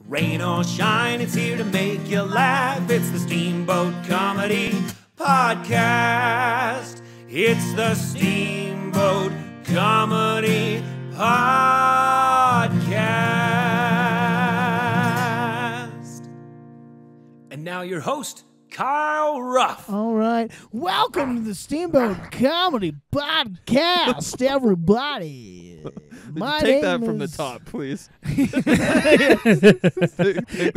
Rain or shine, it's here to make you laugh. It's the Steamboat Comedy Podcast. It's the Steamboat Comedy Podcast. And now your host, Kyle Ruff. All right. Welcome to the Steamboat Comedy Podcast, everybody. Take that from the top, please.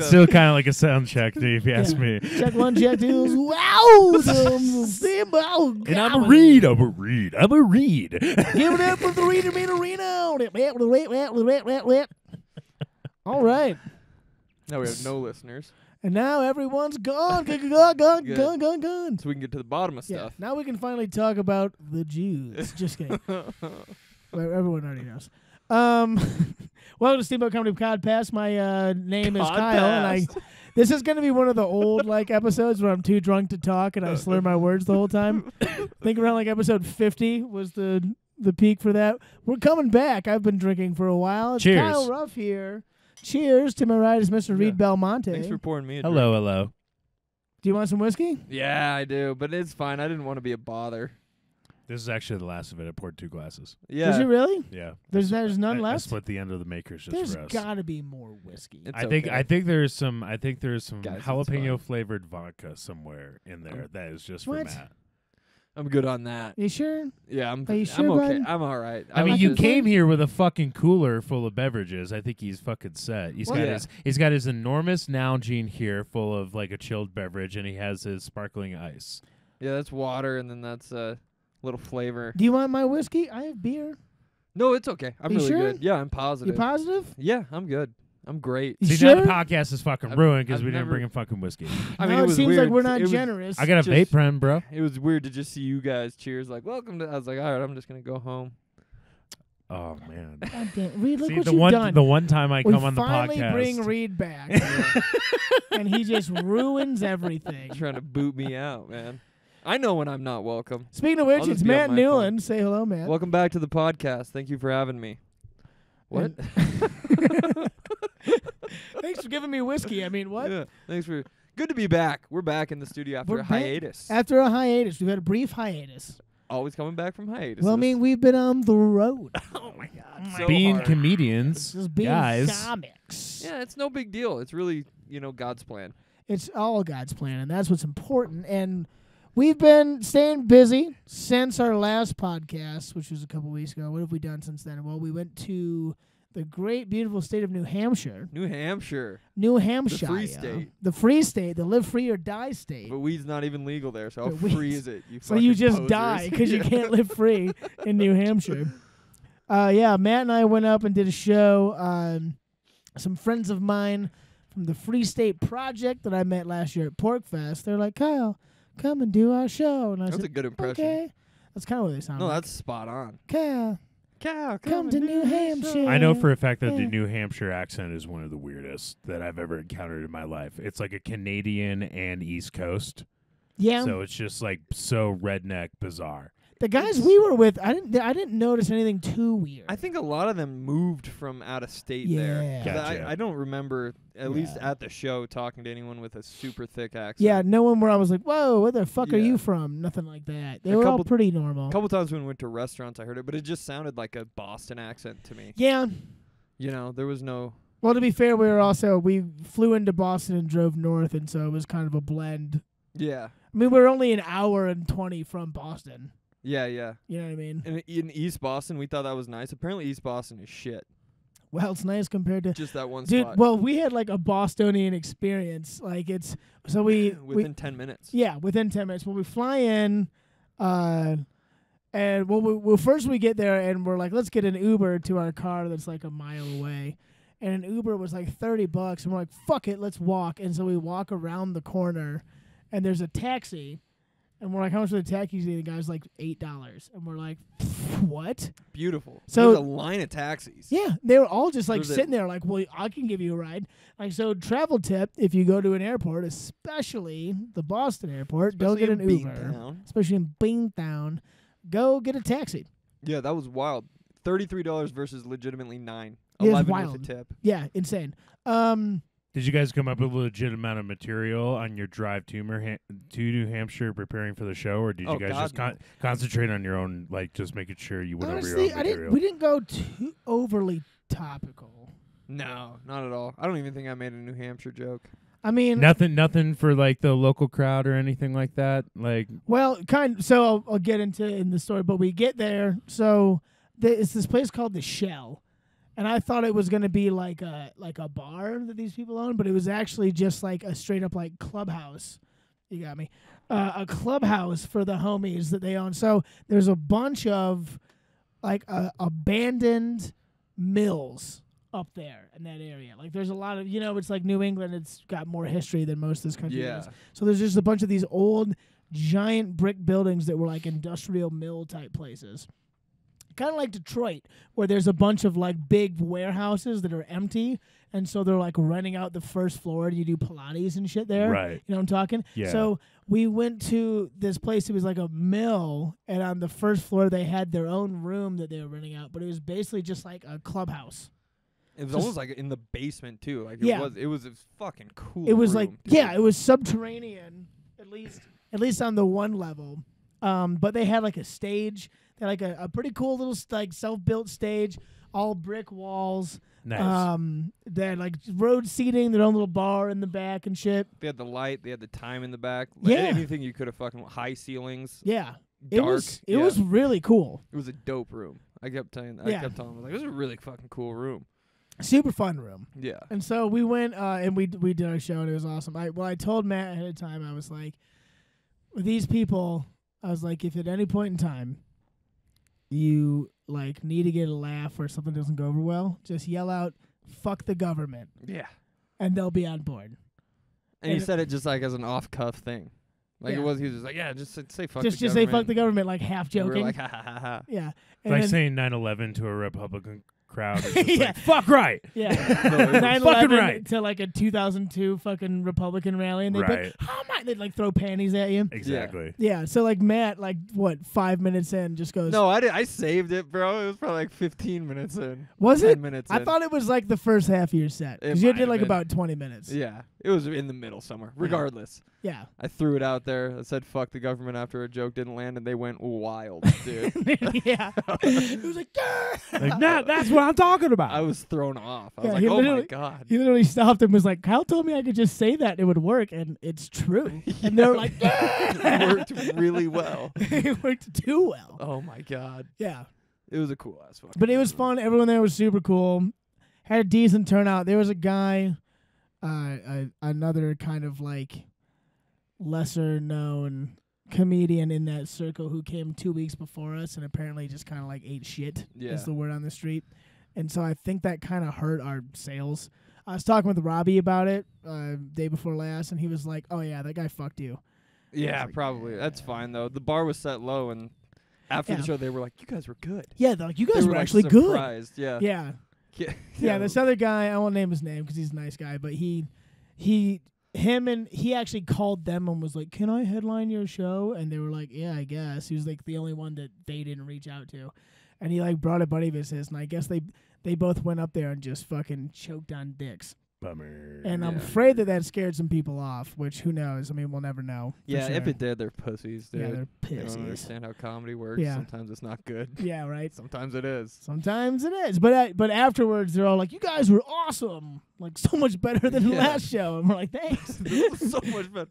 Still kind of like a sound check, if you ask me. Check one, check two. Wow. Steamboat Comedy. And I'm a read. Give it up for the reader, me, Reno. All right. Now we have no listeners, And now everyone's gone. Gone. so we can get to the bottom of Yeah. stuff. Now we can finally talk about the Jews. Just kidding. Well, everyone already knows. Welcome to Steamboat Comedy Podcast. My name is Kyle, and this is going to be one of the old episodes where I'm too drunk to talk and I slur my words the whole time. I think around episode 50 was the peak for that. We're coming back. I've been drinking for a while. It's Cheers. Kyle Ruff here. Cheers. To my right is Mr. Reed Belmonte. Thanks for pouring me a Hello. drink. Do you want some whiskey? Yeah, I do, but it's fine. I didn't want to be a bother. This is actually the last of it. I poured 2 glasses. Yeah. Did you really? Yeah. There's none I left? split the end of the makers just There's for us. got to be more whiskey. It's I think there's some Guys, it's jalapeno fine. flavored vodka somewhere in there that is just What? for Matt. I'm good on that. You sure? Yeah, Are you sure, I'm okay. bud? I'm all right. I mean, was you just- came here with a fucking cooler full of beverages. I think he's fucking set. He's Well, got yeah. he's got his enormous Nalgene here full of a chilled beverage, and he has his sparkling ice. Yeah, that's water, and then that's a little flavor. Do you want my whiskey? I have beer. No, it's okay. I'm You really sure? good. Yeah, I'm positive. You positive? Yeah, I'm good. I'm great. You See, sure? now the podcast is fucking ruined because I've we didn't never- bring him fucking whiskey. I mean, No, it was seems weird. like we're not It was- generous. I got a Just- vape pen, bro. It was weird to just see you guys cheers like welcome to. I was like, all right, I'm just gonna go home. Oh man. God damn. Reed, look See, what the you've one done. the one time I we come on the finally podcast. bring Reed back, and he just ruins everything. Trying to boot me out, man. I know when I'm not welcome. Speaking of which, I'll it's just be on Matt my Newland. Say hello, Matt. Welcome back to the podcast. Thank you for having me. What? Thanks for giving me whiskey. I mean, what? Yeah, thanks for. Good to be back. We're back in the studio after We're a back. hiatus. After a hiatus, we've had a brief hiatus. Always coming back from hiatus. Well, I mean, we've been on the road. oh my god, so Being hard. comedians, Just being guys. comics. Yeah, it's no big deal. It's really God's plan. It's all God's plan, and that's what's important. And we've been staying busy since our last podcast, which was a couple weeks ago. What have we done since then? Well, we went to the great, beautiful state of New Hampshire. New Hampshire, New Hampshire. free state. The free state, the live free or die state. but weed's not even legal there. So how But weeds- free is it? You So you fucking just posers. die because you Yeah. can't live free in New Hampshire. Yeah, Matt and I went up and did a show. Some friends of mine from the Free State Project that I met last year at Porkfest, they're like, Kyle, come and do our show. And I That's said, a good impression. okay. That's kind of what they sound No, like. that's spot on. Kyle, Cow, come to New Hampshire. I know for a fact that the Yeah. New Hampshire accent is one of the weirdest that I've ever encountered in my life. It's like a Canadian and East Coast. Yeah, So it's just so redneck bizarre. the guys we were with, I didn't notice anything too weird. I think a lot of them moved from out of state there. Yeah. 'Cause Gotcha. I don't remember, at least Yeah. at the show, talking to anyone with a super thick accent. Yeah, no one where I was like, whoa, where the fuck are Yeah. you from? Nothing like that. They A were all couple- pretty normal. A couple times when we went to restaurants, I heard it, but it just sounded like a Boston accent to me. Yeah. There was no. Well, to be fair, we flew into Boston and drove north, and so it was kind of a blend. Yeah. I mean, we're only an hour and 20 from Boston. Yeah, yeah. You know what I mean? And in East Boston, we thought that was nice. Apparently, East Boston is shit. Well, it's nice compared to... Just that one Dude, spot. well, we had a Bostonian experience. So we... Within 10 minutes. Yeah, within 10 minutes. When we fly in, and first we get there, and we're like, let's get an Uber to our car that's a mile away. And an Uber was $30, and we're like, fuck it, let's walk. And so we walk around the corner, and there's a taxi. And we're like, how much for the taxi? The guy's like $8. And we're like, what? Beautiful. So- There's a line of taxis. Yeah, they were all just There's a- sitting there well, I can give you a ride. So travel tip, if you go to an airport, especially the Boston airport, Especially don't get in an Uber. Beantown. Especially in Beantown. Go get a taxi. Yeah, that was wild. $33 versus legitimately $9. Yeah, it's 11 wild. with a tip. Yeah, insane. Did you guys come up with a legit amount of material on your drive to New Hampshire preparing for the show, or did you guys just concentrate on your own, like just making sure you went over your own material? We didn't go too overly topical. No, not at all. I don't even think I made a New Hampshire joke. I mean, nothing for like the local crowd or anything like that. Like, well, So I'll get into in the story, but we get there. So it's this place called the Shell. And I thought it was going to be like a bar that these people own, but it was actually just like a straight up like clubhouse. You got me. A clubhouse for the homies that they own. So there's a bunch of like abandoned mills up there in that area. Like there's a lot of, it's like New England. It's got more history than most of this country does. So there's just a bunch of these old giant brick buildings that were like industrial mill type places. Kind of like Detroit, where there's a bunch of like big warehouses that are empty, and so they're like renting out the first floor, and you do Pilates and shit there. Right. You know what I'm talking? Yeah. So we went to this place. It was like a mill, and on the first floor they had their own room that they were renting out, but it was basically just like a clubhouse. It was almost like in the basement too. Like it was a fucking cool. It was room, like dude. it was subterranean, at least on the one level. But they had like a stage. They had like a pretty cool little like self-built stage, all brick walls. Nice. They had like road seating, their own little bar in the back and shit. They had the light. They had the time in the back. Yeah. Anything you could have fucking high ceilings. Yeah. Dark. It was really cool. It was a dope room. I kept telling them, like, this is a really fucking cool room. Super fun room. Yeah. And so we went and we did our show, and it was awesome. I told Matt ahead of time, I was like, with these people, I was like, if at any point in time you like need to get a laugh or something doesn't go over well, just yell out, "Fuck the government." Yeah. And they'll be on board. And he said it just like as an off-cuff thing. Like he was just like, yeah, just say fuck the government. Just say fuck the government, like half joking. We were like, ha ha ha ha. Yeah. It's like saying 9/11 to a Republican crowd. It's just Yeah. like, fuck right. Yeah. No, it was 9/11 fucking right. to like a 2002 fucking Republican rally, and they'd be like, how am I? They'd like throw panties at you. Exactly. Yeah. So like Matt, like what, 5 minutes in, just goes. No, I saved it, bro. It was probably like 15 minutes in. Was 10 it? minutes I in. thought it was like the first half of your set, because It you might did have like been. about 20 minutes. Yeah. It was in the middle somewhere. Regardless. Yeah. I threw it out there. I said fuck the government after a joke didn't land, and they went wild, dude. Yeah. It was like, "Yeah." Like, nah, that's what I'm talking about. I was thrown off. I was Yeah, like, he oh my literally- God. He literally stopped and was like, Kyle told me I could just say that and it would work, and it's true. And they were like, It worked really well. it worked too well. Oh my God. Yeah. It was a cool ass fucking But it was room. fun. Everyone there was super cool. Had a decent turnout. There was a guy, another kind of like lesser known comedian in that circle who came 2 weeks before us and apparently just kind of like ate shit, Yeah. is the word on the street. And so I think that kind of hurt our sales. I was talking with Robbie about it day before last, and he was like, oh yeah, that guy fucked you. Yeah, like, probably. That's fine though. The bar was set low, and after the Yeah. show, they were like, "You guys were good." Yeah, they're like, you They guys were like, actually good. surprised. Yeah. Yeah. Yeah. Yeah, this other guy, I won't name his name because he's a nice guy, but he actually called them and was like, can I headline your show? And they were like, yeah, I guess. He was like the only one that they didn't reach out to. And he like brought a buddy of his, and I guess they both went up there and just fucking choked on dicks. Bummer. And I'm Yeah. afraid that scared some people off, which who knows? I mean, we'll never know. for Yeah, if sure. it did, they're pussies, dude. Yeah, they're They don't pussies. understand how comedy works. Yeah. Sometimes it's not good. Yeah, right. Sometimes it is. Sometimes it is, but afterwards they're all like, "You guys were awesome, like so much better than the Yeah. last show." And we're like, "Thanks." This was so much better.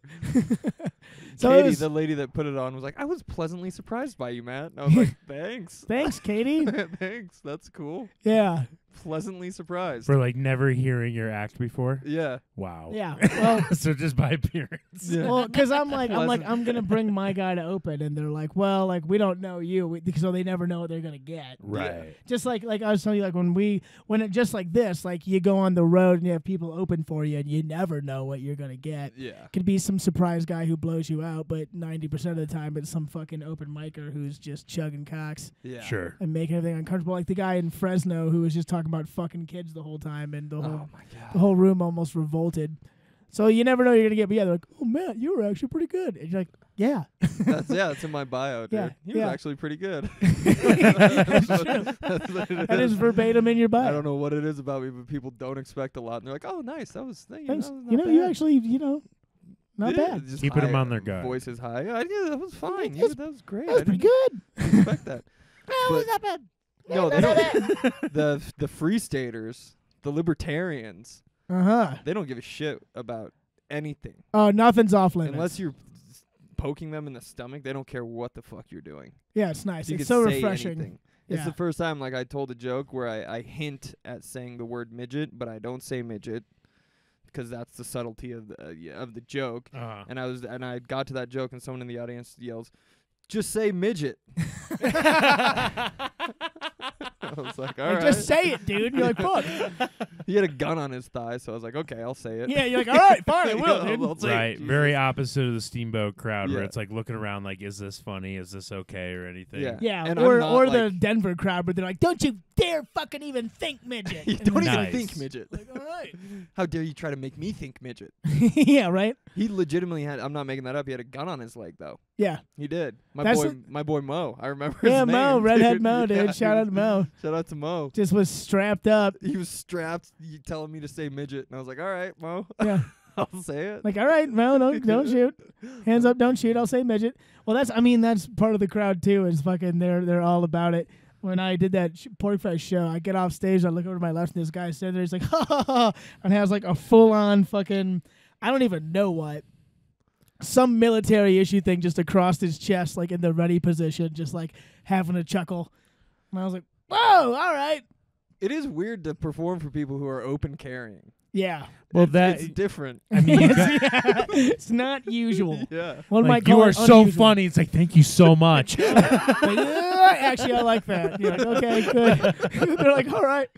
So it Katie, was- the lady that put it on, was like, "I was pleasantly surprised by you, Matt." And I was like, "Thanks, Thanks, Katie. thanks. That's cool. Yeah, Pleasantly surprised." For like never hearing your act before. Yeah. Wow. yeah. Well, So just by appearance. Yeah. well, because I'm Pleasant. gonna bring my guy to open, and they're like, "Well, like we don't know you, so they never know what they're gonna get." Right. Just like I was telling you, like when it just like this, like you go on the road and you have people open for you, and you never know what you're gonna get. Yeah. Could be some surprise guy who blows you out, but 90% of the time it's some fucking open micer who's just chugging cocks Yeah. Sure. and making everything uncomfortable. Like the guy in Fresno who was just talking about fucking kids the whole time, and the Oh my God. whole room almost revolted. So you never know you're gonna get. But yeah, they're like, oh Matt, you were actually pretty good. And you're like, yeah. That's in my bio, dude. Yeah, He was actually pretty good. That is verbatim in your bio. I don't know what it is about me, but people don't expect a lot. And they're like, oh, nice. That was, Thanks. not bad. You actually, not bad. Just Keeping them high, on their guard. Voice is high. Yeah, that was fine. That was great. That was pretty good. Expect that. That was not bad. No, they don't. The Free Staters, the Libertarians, they don't give a shit about anything. Oh, nothing's off limits. Unless you're poking them in the stomach, they don't care what the fuck you're doing. Yeah, it's nice. You It's can so say refreshing. anything. Yeah. It's the first time I told a joke where I hint at saying the word midget, but I don't say midget because that's the subtlety of the joke. And I got to that joke and someone in the audience yells, "Just say midget." I was like, all right. Just say it, dude. You're like, fuck. He had a gun on his thigh, so I was like, okay, I'll say it. Yeah, you're like, all right, fine, I will, dude. I'll say it. Right, very opposite of the Steamboat crowd, where Yeah. it's like looking around, like, is this funny? Is this okay, or anything? Yeah. Yeah, And or I'm not, the like- Denver crowd, where they're like, don't you dare fucking even think midget. You And don't you're even Nice. think midget. like, all right. How dare you try to make me think midget? Yeah, right? He legitimately had, I'm not making that up, he had a gun on his leg, though. Yeah. He did. That's My boy Mo. I remember Yeah, his name. Mo, redhead dude. Mo, dude. Yeah, Shout out to Mo. Shout out to Mo. Just was strapped up. He was strapped, telling me to say midget, and I was like, all right, Mo. Yeah. I'll say it. Like, all right, Mo, don't shoot. Hands up, don't shoot. I'll say midget. Well, that's part of the crowd too. Is fucking they're all about it. When I did that Pork Fest show, I get off stage, I look over to my left, and this guy sitting there. He's like, ha ha ha, and has like a full on fucking, I don't even know what, some military issue thing just across his chest, like in the ready position, just like having a chuckle. And I was like, whoa, all right. It is weird to perform for people who are open carrying. Yeah. Well, It's different. I mean, you got, Yeah. It's not usual. Yeah. One might like, call you are it so unusual. funny. It's like, thank you so much. Like, actually, I like that. You're like, okay, good. They're like, all right.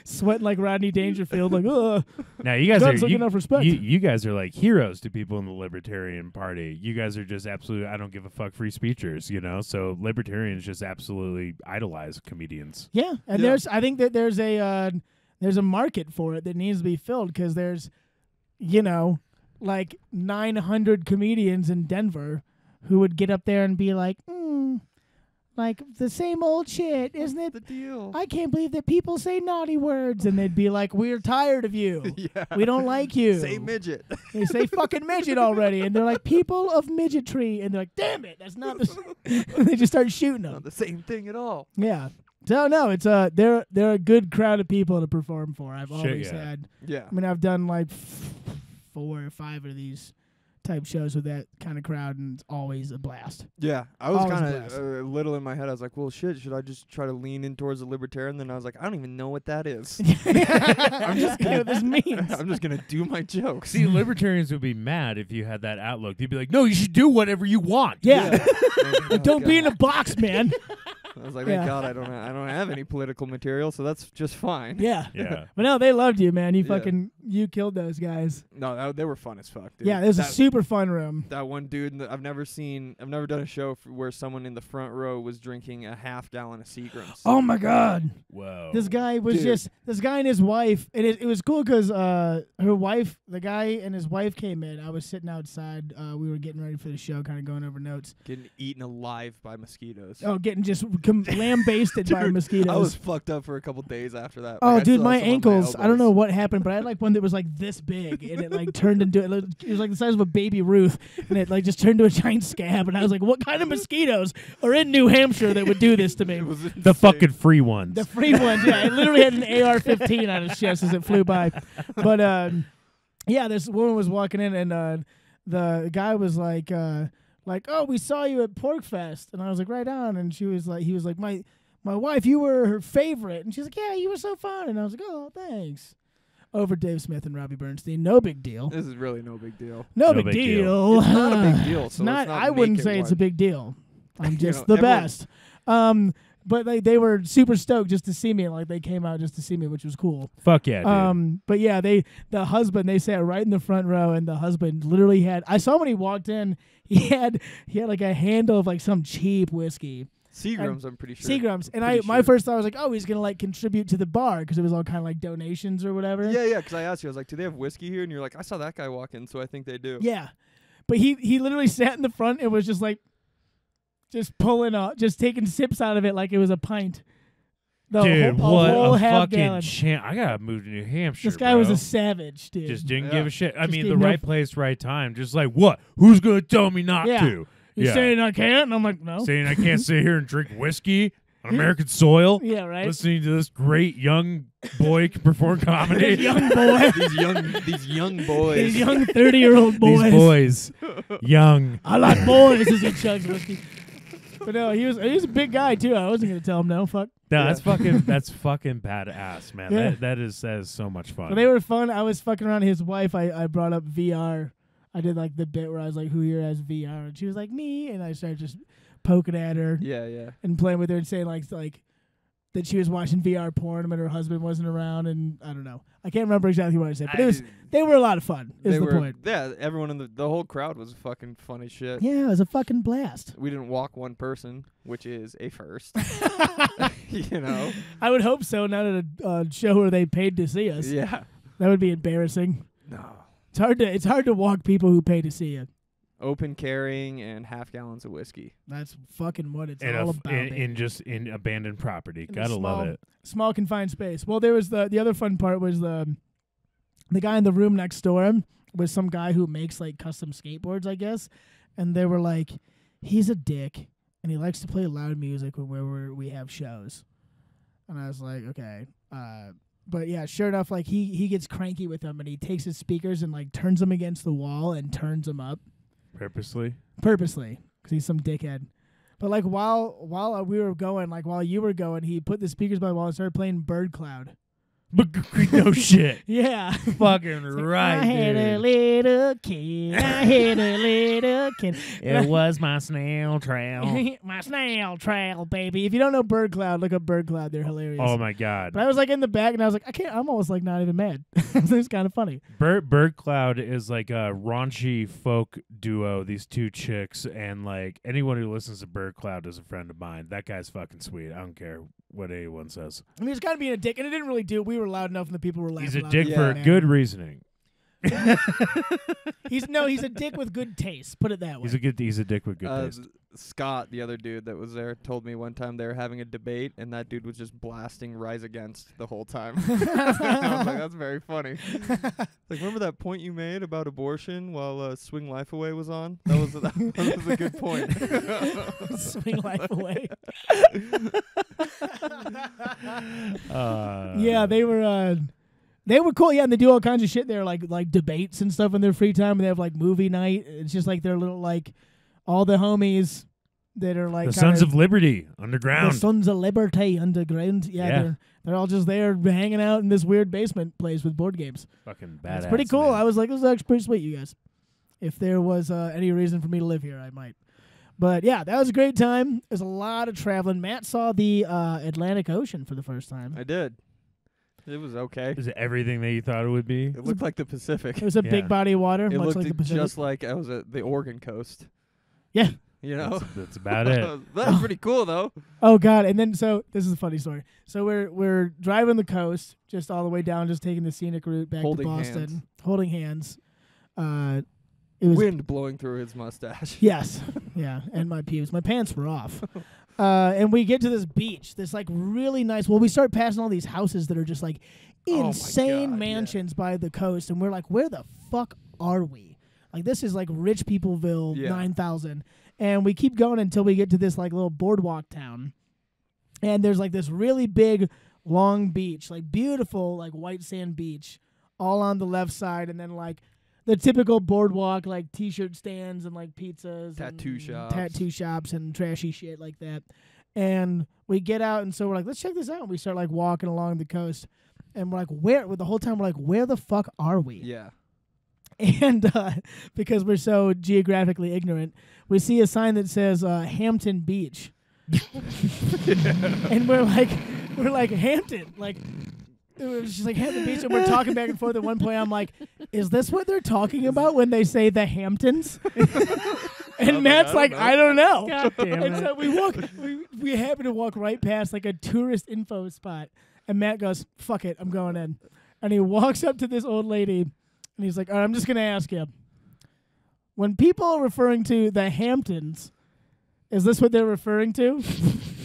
Sweating like Rodney Dangerfield, like, ugh. Now you guys Guns are like enough respect. you guys are like heroes to people in the Libertarian Party. You guys are just absolute I don't give a fuck free speechers, you know. So Libertarians just absolutely idolize comedians. Yeah, and Yeah. I think that there's a market for it that needs to be filled because there's, like 900 comedians in Denver who would get up there and be like, like the same old shit, isn't it? The deal. I can't believe that people say naughty words, and they'd be like, "We're tired of you. Yeah. We don't like you." Say midget. They say fucking midget already, and they're like, "People of midgetry," and they're like, "Damn it, that's not the." They just start shooting them. Not the same thing at all. Yeah. So no, it's they're a good crowd of people to perform for. I've Shit, always yeah. had. Yeah. I mean, I've done like 4 or 5 of these type shows with that kind of crowd, and it's always a blast. Yeah, I was Always kind blessed. of a little in my head. I was like, well, shit, should I just try to lean in towards the libertarian? Then I was like, I don't even know what that is. I'm just kidding what this means. I'm just going to do my jokes. See, Libertarians would be mad if you had that outlook. They'd be like, "No, you should do whatever you want." Yeah. Oh, Don't be in God. a box, man. I was like, Yeah. thank God I don't have any political material, so that's just fine. Yeah. Yeah. But no, they loved you, man. You Yeah. you killed those guys. No, they were fun as fuck, dude. Yeah, it was a That- super fun room. That one dude, I've never done a show where someone in the front row was drinking a half gallon of Seagram's. Oh my God. Whoa. This guy was Dude. this guy and his wife, and it was cool because her wife, the guy and his wife came in. I was sitting outside. We were getting ready for the show, kind of going over notes. Getting eaten alive by mosquitoes. Oh, getting just lambasted by Dude, mosquitoes. I was fucked up for a couple days after that. Oh, Like, I dude, still my have some on ankles. I don't know elbows. what happened, but I had like one that was like this big, and it like turned into it was like the size of a baby Ruth, and it like just turned into a giant scab. And I was like, what kind of mosquitoes are in New Hampshire that would do this to me? It was the insane. fucking free ones. The free ones, yeah. It literally had an AR-15 on his chest as it flew by. But yeah, this woman was walking in, and the guy was like, "Oh, we saw you at Pork Fest," and I was like, "Right on." And he was like, "My wife, you were her favorite," and she's like, "Yeah, you were so fun," and I was like, "Oh, thanks." Over Dave Smith and Robbie Bernstein, no big deal. This is really no big deal. No No big big deal. deal. It's not a big deal, It's so not. let's not I wouldn't make it say it's a one. big deal. I'm You just know, the everyone- best. But like they were super stoked just to see me. Like they came out just to see me, which was cool. Fuck yeah, dude. But yeah, the husband, they sat right in the front row, and the husband literally I saw when he walked in, he had like a handle of like some cheap whiskey. Seagram's, I'm pretty sure. Seagram's. And my first thought was like, oh, he's going to like contribute to the bar because it was all kind of like donations or whatever. Yeah, because I asked you, I was like, do they have whiskey here? And you're like, I saw that guy walk in, so I think they do. Yeah. But he literally sat in the front and was just like, just pulling out, just taking sips out of it like it was a pint. Dude, what whole a half fucking gallon. champ. I gotta move to New Hampshire. This guy was a savage, dude. Just didn't give a shit. I Just mean, gave the no right place, right time. Just like, what? Who's gonna tell me not to? You saying I can't? And I'm like, no. Saying I can't sit here and drink whiskey on American soil? Yeah, right. Listening to this great young boy perform comedy. Young boy. these young boys. These young 30-year-old boys. These boys. Young. I like boys as he chugs whiskey. But no, he was a big guy too. I wasn't gonna tell him no. Fuck. No, that's fucking badass, man. Yeah. That is so much fun. But they were fun. I was fucking around his wife. I brought up VR. I did like the bit where I was like, "Who here has VR?" And she was like, "Me." And I started just poking at her. Yeah. And playing with her and saying like that she was watching VR porn when her husband wasn't around, and I don't know. I can't remember exactly what I said, but they were a lot of fun. Is the point? Yeah, everyone in the whole crowd was fucking funny shit. Yeah, it was a fucking blast. We didn't walk one person, which is a first. You know. I would hope so. Not at a show where they paid to see us. Yeah. That would be embarrassing. No. It's hard to walk people who pay to see you. Open carrying and half gallons of whiskey. That's fucking what it's and all about. in abandoned property. Gotta love it. Small confined space. Well, there was the other fun part was the guy in the room next door was some guy who makes like custom skateboards, I guess. And they were like, he's a dick and he likes to play loud music when we have shows. And I was like, okay. But yeah, sure enough, like he gets cranky with them and he takes his speakers and like turns them against the wall and turns them up. Purposely, because he's some dickhead. But like while we were going, like while you were going, he put the speakers by the wall and started playing Bird Cloud. No shit. Yeah. Fucking right, I had a little kid. I had a little kid. It was my snail trail. My snail trail, baby. If you don't know Bird Cloud, look up Bird Cloud. They're hilarious. Oh my god. But I was like in the back and I was like, I'm almost like not even mad. It's kind of funny. Bird Cloud is like a raunchy folk duo, these two chicks, and like anyone who listens to Bird Cloud is a friend of mine. That guy's fucking sweet. I don't care what anyone says. I mean, he's kind of being a dick, and it didn't really do. We were loud enough and the people were laughing. He's a dick for good reasoning. He's a dick with good taste. Put it that way. He's a dick with good taste. Scott, the other dude that was there, told me one time they were having a debate, and that dude was just blasting Rise Against the whole time. I was like, that's very funny. Like, remember that point you made about abortion while Swing Life Away was on? That was a good point. Swing Life Away. Yeah, they were cool. Yeah, and they do all kinds of shit there, like debates and stuff in their free time. And they have like movie night. It's just like their little like all the homies that are like the Sons of Liberty underground. The Sons of Liberty underground. Yeah. They're all just there hanging out in this weird basement place with board games. Fucking badass. It's pretty cool. Man. I was like, this is actually pretty sweet, you guys. If there was any reason for me to live here, I might. But yeah, that was a great time. There's a lot of traveling. Matt saw the Atlantic Ocean for the first time. I did. It was okay. Is it everything that you thought it would be? It looked like the Pacific. It was a big body of water, it much looked like the Pacific. just like I was at the Oregon coast. Yeah. You know? That's about it. That's pretty cool, though. Oh, God. And then, so, this is a funny story. So, we're driving the coast, just all the way down, just taking the scenic route back to Boston. Holding hands. It was wind blowing through his mustache. Yes. Yeah, and my pubes. My pants were off. And we get to this beach, this like really nice. Well, we start passing all these houses that are just like insane mansions by the coast, and we're like, where the fuck are we? Like this is like rich peopleville 9000, and we keep going until we get to this like little boardwalk town, and there's like this really big long beach, like beautiful like white sand beach, all on the left side, and then like the typical boardwalk, like T-shirt stands and like pizzas, tattoo shops, and trashy shit like that. And we get out, and so we're like, let's check this out. And we start like walking along the coast, and we're like, the whole time we're like, where the fuck are we? Yeah. And because we're so geographically ignorant, we see a sign that says Hampton Beach, and we're like Hampton, like. It was just like Hampton Beach, and we're talking back and forth. At one point, I'm like, "Is this what they're talking about when they say the Hamptons?" And Matt's like, I don't know. God damn And it. so we happen to walk right past like a tourist info spot. And Matt goes, fuck it, I'm going in. And he walks up to this old lady and he's like, all right, I'm just going to ask you. When people are referring to the Hamptons, is this what they're referring to?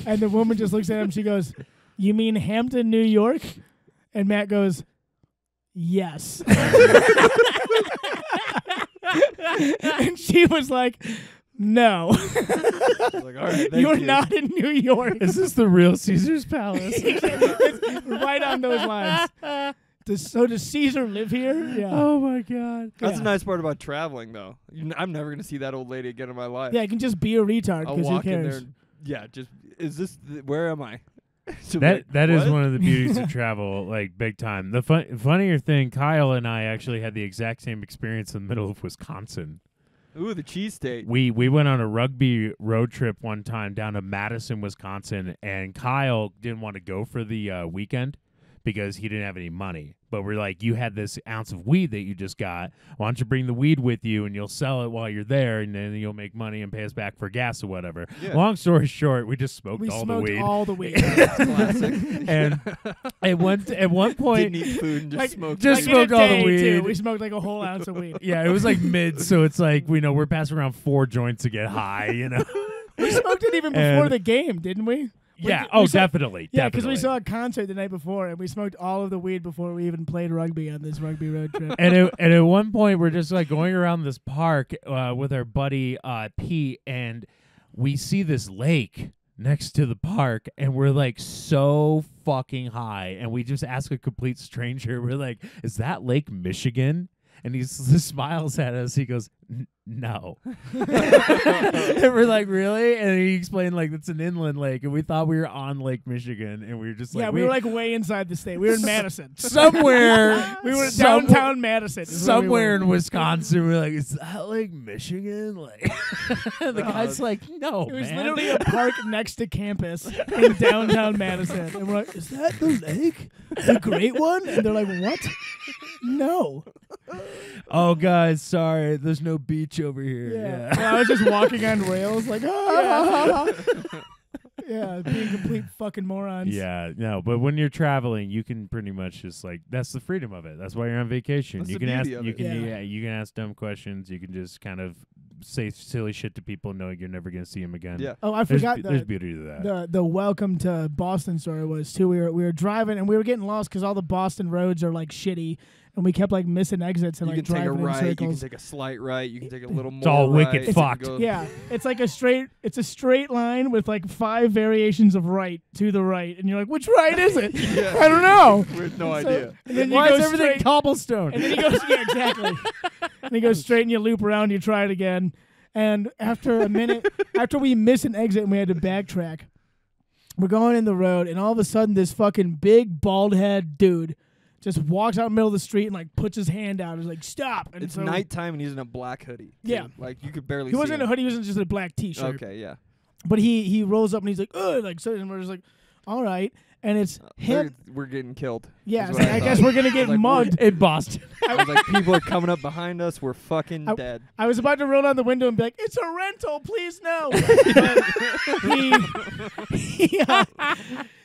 And the woman just looks at him. She goes, you mean Hampton, New York? And Matt goes, yes. And she was like, no. Like, all right, You're you. not in New York. Is this the real Caesar's Palace? It's right on those lines. So does Caesar live here? Yeah. Oh my God. That's Yeah. the nice part about traveling, though. I'm never gonna see that old lady again in my life. Yeah, you can just be a retard I'll because who walk in there. cares? And, yeah, just is this? Where am I? So That is what? one of the beauties of travel, like big time. The funnier thing, Kyle and I actually had the exact same experience in the middle of Wisconsin. Ooh, the cheese state. We went on a rugby road trip one time down to Madison, Wisconsin, and Kyle didn't want to go for the weekend because he didn't have any money. But we're like, you had this ounce of weed that you just got. Why don't you bring the weed with you and you'll sell it while you're there, and then you'll make money and pay us back for gas or whatever. Yeah. Long story short, we just smoked all smoked the weed. all the weed. Classic. And at one point, Didn't eat food and just Like, smoked. just like in a smoked all the day, weed. too. We smoked like a whole ounce of weed. yeah, it was like mid, so it's like we're passing around 4 joints to get high, We smoked it even before And- the game, didn't we? Yeah. We Oh, saw- definitely. Yeah, because we definitely. saw a concert the night before, and we smoked all of the weed before we even played rugby on this rugby road trip. And at one point, we're just like going around this park with our buddy Pete, and we see this lake next to the park, and we're like so fucking high, and we just ask a complete stranger, we're like, "Is that Lake Michigan?" And he smiles at us. He goes, "No." And we're like, "Really?" And he explained like it's an inland lake, and we thought we were on Lake Michigan, and we were just like, Yeah, we were like way inside the state. We were in Madison. somewhere. We were downtown Madison. is where we Somewhere were. in Wisconsin, we're like, "Is that Lake Michigan?" Like, the guy's like, "No, It was man." literally a park next to campus in downtown Madison. And we're like, is that the lake? The great one? And they're like, what? No. Oh, guys, sorry, there's no beach over here. Yeah. Well, I was just walking on rails like, yeah, being complete fucking morons. Yeah, no, but when you're traveling, you can pretty much just like that's the freedom of it. That's why you're on vacation. That's you the can ask, beauty of you it. can Yeah. you can ask dumb questions. You can just kind of say silly shit to people, knowing you're never gonna see them again. Yeah. Oh, I there's, forgot there's the beauty to that. the welcome to Boston story was too. We were driving and we were getting lost because all the Boston roads are like shitty, and we kept like missing exits and You like can take a driving in right. You can circles. take a slight right. You can take a little more. It's all right, wicked you can fucked. go- Yeah, it's like a straight line with like 5 variations of right to the right, and you're like, which right is it? Yeah. I don't know. We have no So- idea. And then Why you is go everything straight, cobblestone? and then he goes, yeah, exactly. And he goes straight, and you loop around, you try it again, and after a minute, after we miss an exit and we had to backtrack, we're going in the road, and all of a sudden, this fucking big bald head dude just walks out in the middle of the street and like puts his hand out. He's like, stop. And It's so nighttime and he's in a black hoodie. too. Yeah. Like you could barely. He wasn't see in a him. hoodie. He was in just a black T-shirt. Okay, yeah. But he rolls up and he's like, ugh, like so, and we're just like, all right. And it's him. We're getting killed. Yeah, is it's what like, I thought. guess we're gonna get like, mugged. in Boston. I was like, people are coming up behind us. We're fucking I- dead. I was about to roll down the window and be like, it's a rental, please no.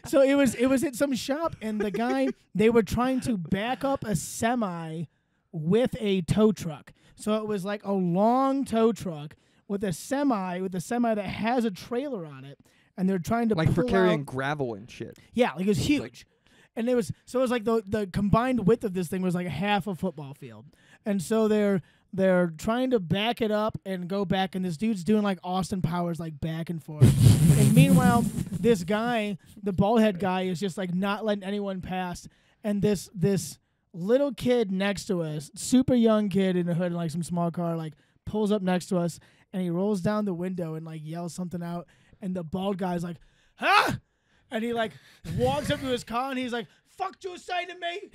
So it was at some shop, and the guy, they were trying to back up a semi with a tow truck. So it was like a long tow truck with a semi that has a trailer on it, and they're trying to Like for pull carrying out- gravel and shit. Yeah, like it was huge. And it was like the combined width of this thing was like half a football field. And so they're trying to back it up and go back, and this dude's doing like Austin Powers like back and forth. And meanwhile, this guy, the bald head guy, is just like not letting anyone pass. And this little kid next to us, super young kid in a hood in like some small car, like pulls up next to us, and he rolls down the window and like yells something out, and the bald guy's like, "Huh?" And he like walks up to his car and he's like, fuck you say to me?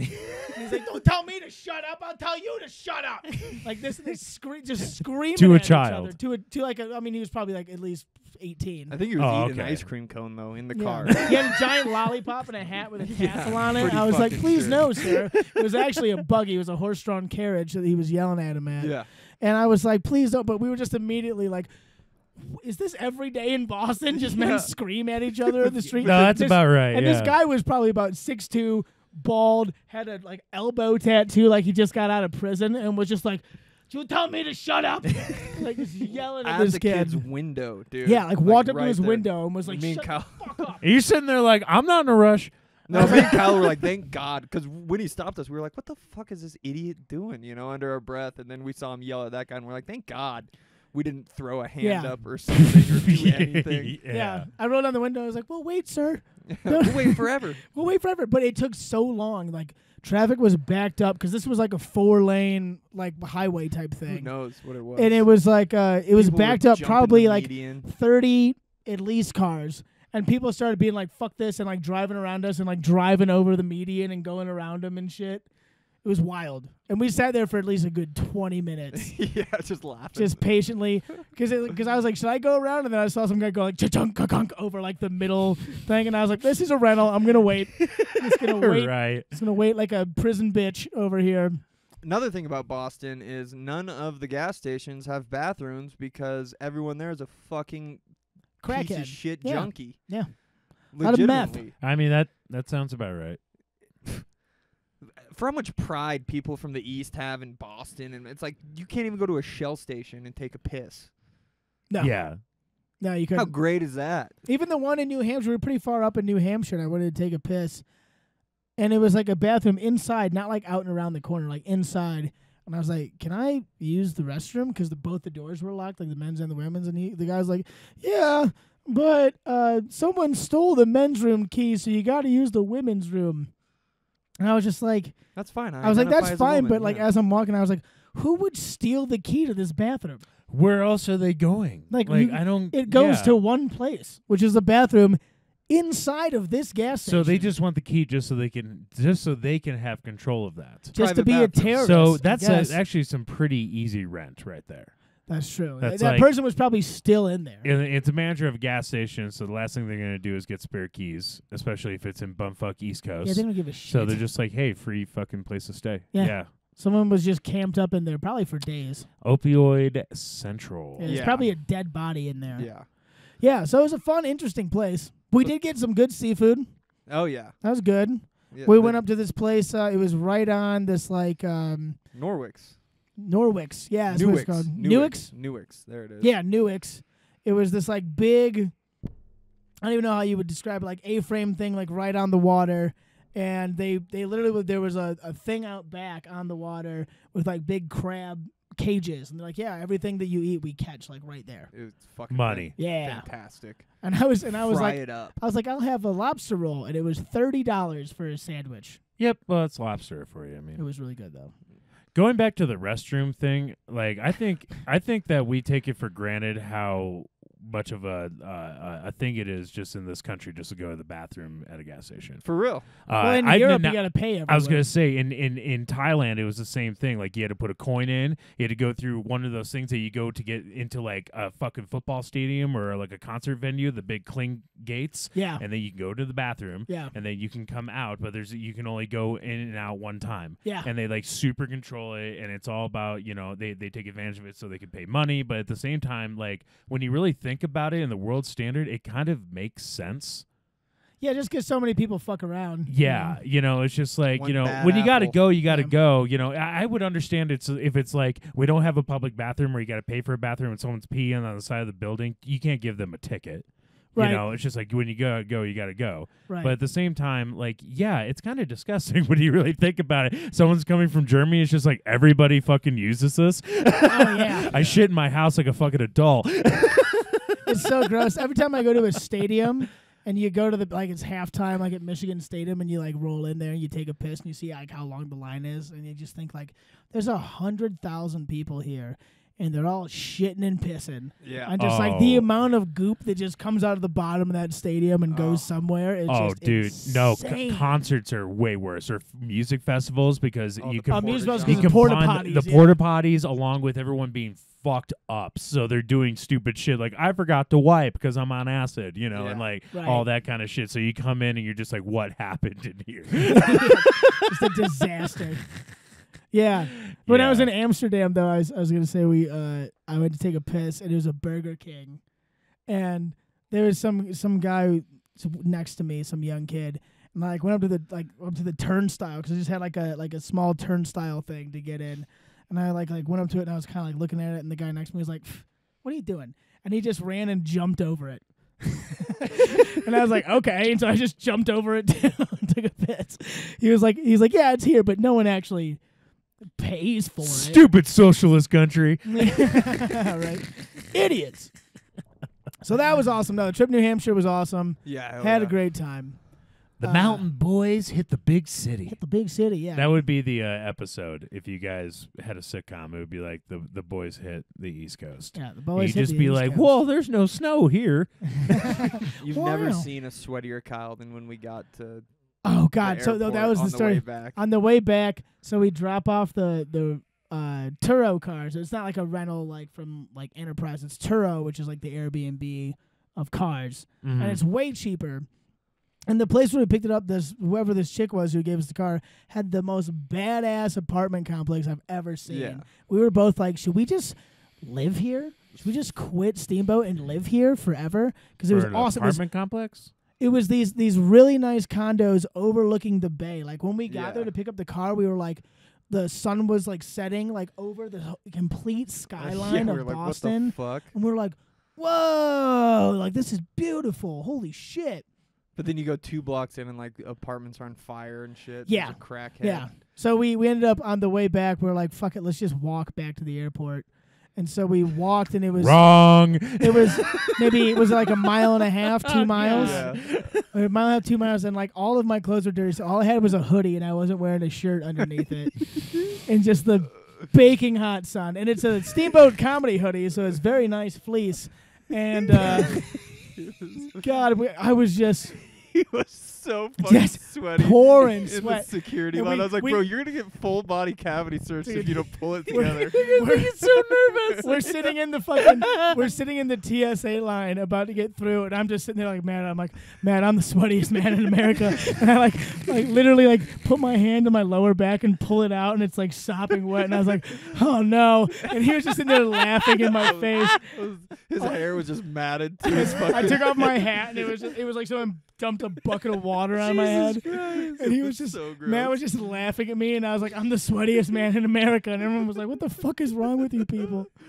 And he's like, don't tell me to shut up. I'll tell you to shut up. Like this, they just screaming To a at child. each other. To like I mean, he was probably like at least 18. I think he was eating an okay. ice cream cone though in the Yeah. car. He had a giant lollipop and a hat with a tassel on it. pretty I was like, fucking please sure. no, sir. It was actually a buggy. It was a horse-drawn carriage that he was yelling at him at. Yeah. And I was like, please don't. But we were just immediately like, is this every day in Boston? Just men scream at each other in the street? No, that's about right. And this guy was probably about 6'2", bald, had a like elbow tattoo like he just got out of prison, and was just like, you tell me to shut up. Like just yelling at this the kid. kid's window, dude. Yeah, like walked up right to his there. window and was like, Me and shut Kyle- the fuck up. Are you sitting there like, I'm not in a rush? No, me and Kyle were like, thank God. Because when he stopped us, we were like, what the fuck is this idiot doing? You know, under our breath. And then we saw him yell at that guy, and we're like, thank God we didn't throw a hand Yeah. up or something or do anything. Yeah. I rolled on the window. I was like, well, wait, sir. We'll wait forever. We'll wait forever. But it took so long. Like, traffic was backed up because this was like a 4-lane, like, highway type thing. Who knows what it was? And it was like, it was People were backed up jumping probably the like median. 30 at least cars. And people started being like, fuck this, and like driving around us and like driving over the median and going around them and shit. It was wild. And we sat there for at least a good 20 minutes. Yeah, just laughing. Just patiently, because I was like, should I go around? And then I saw some guy go like cha-chunk over like the middle thing, and I was like, this is a rental. I'm gonna wait. Just gonna wait. Right. Just gonna wait like a prison bitch over here. Another thing about Boston is none of the gas stations have bathrooms because everyone there is a fucking piece Crackhead. of shit Yeah. junkie. Yeah. Lot of meth. Legitimately. I mean, that sounds about right. For how much pride people from the East have in Boston, and it's like you can't even go to a Shell station and take a piss. No. Yeah. No, you How couldn't. great is that? Even the one in New Hampshire, we were pretty far up in New Hampshire, and I wanted to take a piss. And it was like a bathroom inside, not like out and around the corner, like inside. And I was like, can I use the restroom? Because both the doors were locked, like the men's and the women's. And the guy was like, yeah, but someone stole the men's room key, so you got to use the women's room. And I was just like, That's fine. I was like, identify that's as a fine. woman, But like, yeah. as I'm walking, I was like, who would steal the key to this bathroom? Where else are they going? Like, I don't. It goes yeah. to one place, which is the bathroom inside of this gas station. So they just want the key just so they can have control of that. just to private be a bathroom. terrorist. So I that's guess. actually some pretty easy rent right there. That's true. That's that like- person was probably still in there. And it's a manager of a gas station, so the last thing they're gonna do is get spare keys, especially if it's in bumfuck East Coast. Yeah, they don't give a shit. so they're just like, hey, free fucking place to stay. Yeah. Someone was just camped up in there probably for days. Opioid Central. Yeah, there's Yeah. probably a dead body in there. Yeah. Yeah, so it was a fun, interesting place. We did get some good seafood. Oh yeah. That was good. Yeah, We the went up to this place. It was right on this like Norwicks. Norwicks. Yeah, that's what it's called. Newicks? Newicks. There it is. Yeah, Newicks. It was this like big, I don't even know how you would describe it, like A-frame thing, like right on the water. And they literally, there was a thing out back on the water with like big crab cages. And they're like, yeah, everything that you eat, we catch like right there. It's fucking Money. Yeah. fantastic. And I was Fry like, it up. I'll have a lobster roll. And it was $30 for a sandwich. Yep. Well, it's lobster for you. I It mean, was really good though. going back to the restroom thing, like I think that we take it for granted how much of a thing it is just in this country just to go to the bathroom at a gas station. For real. Well, in I've Europe, been- you got to pay everywhere. I was gonna say in Thailand it was the same thing. Like you had to put a coin in. You had to go through one of those things that you go to get into like a fucking football stadium or like a concert venue, the big cling gates. Yeah. And then you can go to the bathroom. Yeah. And then you can come out, but you can only go in and out one time. Yeah. And they like super control it, and it's all about they take advantage of it so they can pay money, but at the same time, like when you really think about it in the world standard, it kind of makes sense. Yeah, just because so many people fuck around. Yeah, it's just like, One bad when you got to apple. go, you got to Yeah. go. I would understand if it's like we don't have a public bathroom or you got to pay for a bathroom and someone's peeing on the side of the building, you can't give them a ticket. Right. It's just like when you go, you got to go. Right. But at the same time, like, yeah, it's kind of disgusting when you really think about it. Someone's coming from Germany, it's just like everybody fucking uses this. Oh, yeah. I shit in my house like a fucking adult. It's so gross. Every time I go to a stadium and you go to it's halftime, like at Michigan Stadium, and you like roll in there and you take a piss and you see like how long the line is, and you just think like there's 100,000 people here, and they're all shitting and pissing. Yeah. And just like the amount of goop that just comes out of the bottom of that stadium and goes somewhere. It's just dude, insane. no, concerts are way worse, or music festivals, because you can music festivals you is can porta find potties, the porta potties along with everyone being fucked up. So they're doing stupid shit like, I forgot to wipe because I'm on acid, and like all that kind of shit. So you come in and you're just like, what happened in here? It's a disaster. Yeah. When I was in Amsterdam, though, I was going to say I went to take a piss, and it was a Burger King, and there was some guy next to me, some young kid, and I went up to the turnstile because I just had like a small turnstile thing to get in, and I like went up to it, and I was kind of like looking at it, and the guy next to me was like, "What are you doing?" And he just ran and jumped over it. And I was like, okay. And so I just jumped over it too and took a piss. He's like, yeah, it's here, but no one actually pays for it. Stupid socialist country. Right. Idiots. So that was awesome. No, the trip to New Hampshire was awesome. Yeah. Had a great time. The mountain boys hit the big city. Hit the big city, yeah. That would be the episode if you guys had a sitcom. It would be like the boys hit the East Coast. Yeah, the boys you'd hit just the be East like, Coast. whoa, there's no snow here. You've never seen a sweatier Kyle than when we got to Oh God! the So that was airport the story. On the way back. On the way back, so we drop off the Turo cars. It's not like a rental like from like Enterprise. It's Turo, which is like the Airbnb of cars, and it's way cheaper. And the place where we picked it up, whoever this chick was who gave us the car had the most badass apartment complex I've ever seen. Yeah. We were both like, should we just live here? Should we just quit Steamboat and live here forever? Because it was awesome. Apartment complex. It was these really nice condos overlooking the bay. Like when we got there to pick up the car, we were like, the sun was like setting like over the complete skyline of like, Boston. What the fuck? And we were like, whoa, like this is beautiful. Holy shit. But then you go 2 blocks in and like the apartments are on fire and shit. Yeah. There's a crackhead. Yeah. So we ended up on the way back. We were like, fuck it, let's just walk back to the airport. And so we walked, and it was wrong. It was like a mile and a half, 2 miles. Yeah. A mile and a half, 2 miles, and like all of my clothes were dirty. So all I had was a hoodie, and I wasn't wearing a shirt underneath it, and just the baking hot sun. And it's a Steamboat Comedy hoodie, so it's very nice fleece. And God, I was just. He was so fucking sweaty. Pouring in sweat. The security And line. we- I was like, we- bro, you're going to get full body cavity searched if you don't pull it together. We're so nervous. We're sitting in the TSA line about to get through, and I'm just sitting there like, man, I'm the sweatiest man in America. And I like literally like put my hand to my lower back and pull it out, and it's like sopping wet. And I was like, oh no. And he was just sitting there laughing in my face. His hair was just matted to his fucking I took off my hat, and it was like someone dumped a bucket of water on my head. Christ. And he was just, so gross. Matt was just laughing at me, and I was like, I'm the sweatiest man in America. And everyone was like, what the fuck is wrong with you people? I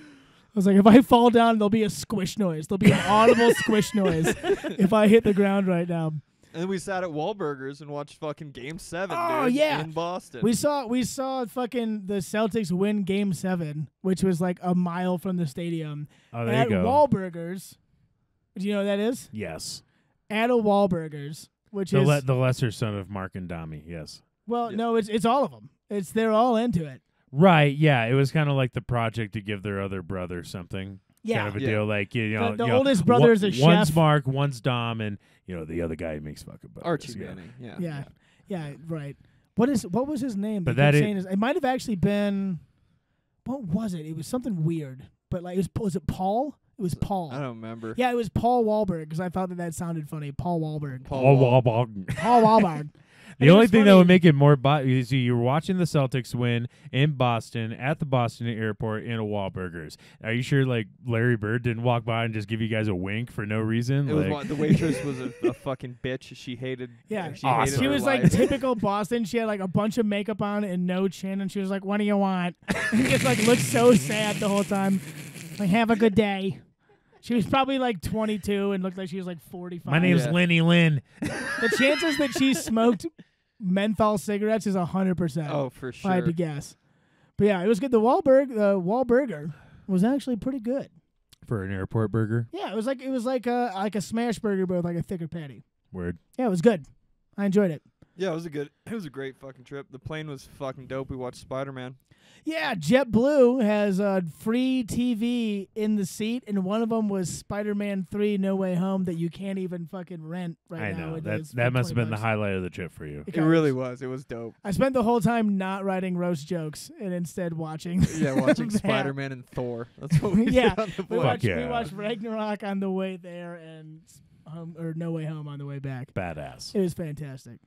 was like, if I fall down, there'll be a squish noise. There'll be an audible squish noise if I hit the ground right now. And we sat at Wahlburgers and watched fucking Game 7, Oh, dude, yeah. in Boston. We saw fucking the Celtics win Game 7, which was like a mile from the stadium. Oh, there at you go. Wahlburgers. Do you know what that is? Yes. At a Wahlburgers, which The, is the lesser son of Mark and Dami, yes. well, no, it's all of them. They're all into it. Right, yeah. It was kind of like the project to give their other brother something. Yeah. Kind of a Yeah. deal. Like, The oldest brother is a chef. One's Mark, one's Dom, and, the other guy makes fucking burgers. Archie yeah. Manning, Yeah, right. What was his name? But They kept that saying it might have actually been. What was it? It was something weird. But like, was it Paul? It was Paul. I don't remember. Yeah, it was Paul Wahlberg because I thought that sounded funny. Paul Wahlberg. Paul Wahlberg. Paul Wahlberg. The only thing that would make it more is you were watching the Celtics win in Boston at the Boston airport in a Wahlburgers. Are you sure like Larry Bird didn't walk by and just give you guys a wink for no reason? It was the waitress was a fucking bitch. She hated. Yeah, she hated she her was life. like typical Boston. She had like a bunch of makeup on and no chin, and she was like, "What do you want?" And just like looked so sad the whole time. Like, have a good day. She was probably like 22 and looked like she was like 45. My name's Lenny Lynn. The chances that she smoked menthol cigarettes is 100%. Oh, for If I had to sure. guess. But yeah, it was good. The Wahlburger was actually pretty good. For an airport burger? Yeah, it was like a smash burger, but with like a thicker patty. Word. Yeah, it was good. I enjoyed it. Yeah, it was a great fucking trip. The plane was fucking dope. We watched Spider-Man. Yeah, JetBlue has a free TV in the seat, and one of them was Spider-Man 3 No Way Home that you can't even fucking rent right now. I know. That must have been the highlight of the trip for you. It really was. It was dope. I spent the whole time not writing roast jokes and instead watching. Yeah, watching Spider-Man and Thor. That's what we did on the plane. We watched Ragnarok on the way there and No Way Home on the way back. Badass. It was fantastic.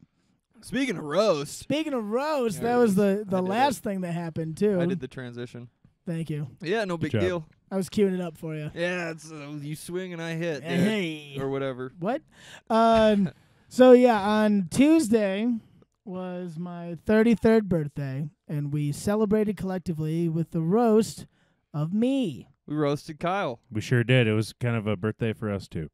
Speaking of roast, that was the last thing that happened too. I did the transition. Thank you. Yeah, no big deal. I was queuing it up for you. Yeah, it's you swing and I hit, hey, or whatever. What? So yeah, on Tuesday was my 33rd birthday, and we celebrated collectively with the roast of me. We roasted Kyle. We sure did. It was kind of a birthday for us too.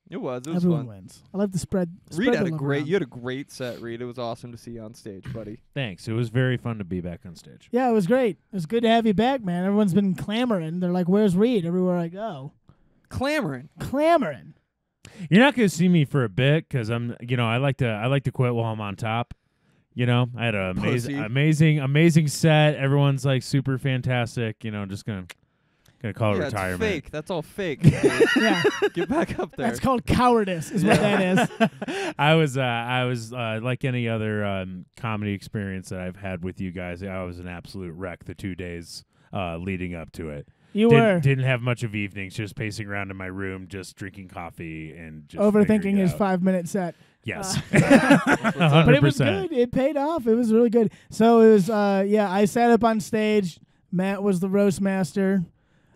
It was Everyone fun. wins. I love the spread. Reed had you had a great set, Reed. It was awesome to see you on stage, buddy. Thanks. It was very fun to be back on stage. Yeah, it was great. It was good to have you back, man. Everyone's been clamoring. They're like, "Where's Reed?" Everywhere I go. Clamoring. You're not gonna see me for a bit because I like to quit while I'm on top. I had an amazing set. Everyone's like super fantastic. Just gonna call it retirement. It's fake. That's all fake. Yeah, get back up there. That's called cowardice, is what that is. I was like any other comedy experience that I've had with you guys. I was an absolute wreck the 2 days leading up to it. Didn't have much of evenings, just pacing around in my room, just drinking coffee and just overthinking his 5-minute set. Yes. 100%. But it was good. It paid off. It was really good. So it was I sat up on stage. Matt was the roast master.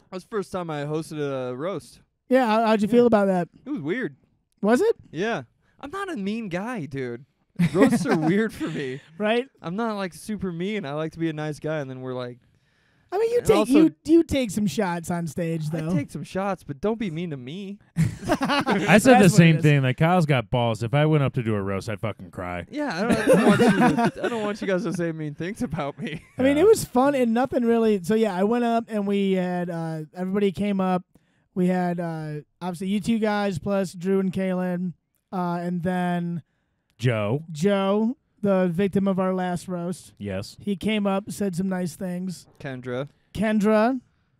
That was the first time I hosted a roast. Yeah, how'd you feel about that? It was weird. Was it? Yeah. I'm not a mean guy, dude. Roasts are weird for me. Right? I'm not like super mean. I like to be a nice guy, and then we're like, I mean, you take some shots on stage, though. I take some shots, but don't be mean to me. I said the same thing. Like, Kyle's got balls. If I went up to do a roast, I'd fucking cry. Yeah, I don't want you guys to say mean things about me. I mean, it was fun and nothing really. So, yeah, I went up and we had everybody came up. We had, obviously, you two guys plus Drew and Kaylin, and then Joe, the victim of our last roast. Yes. He came up, said some nice things. Kendra.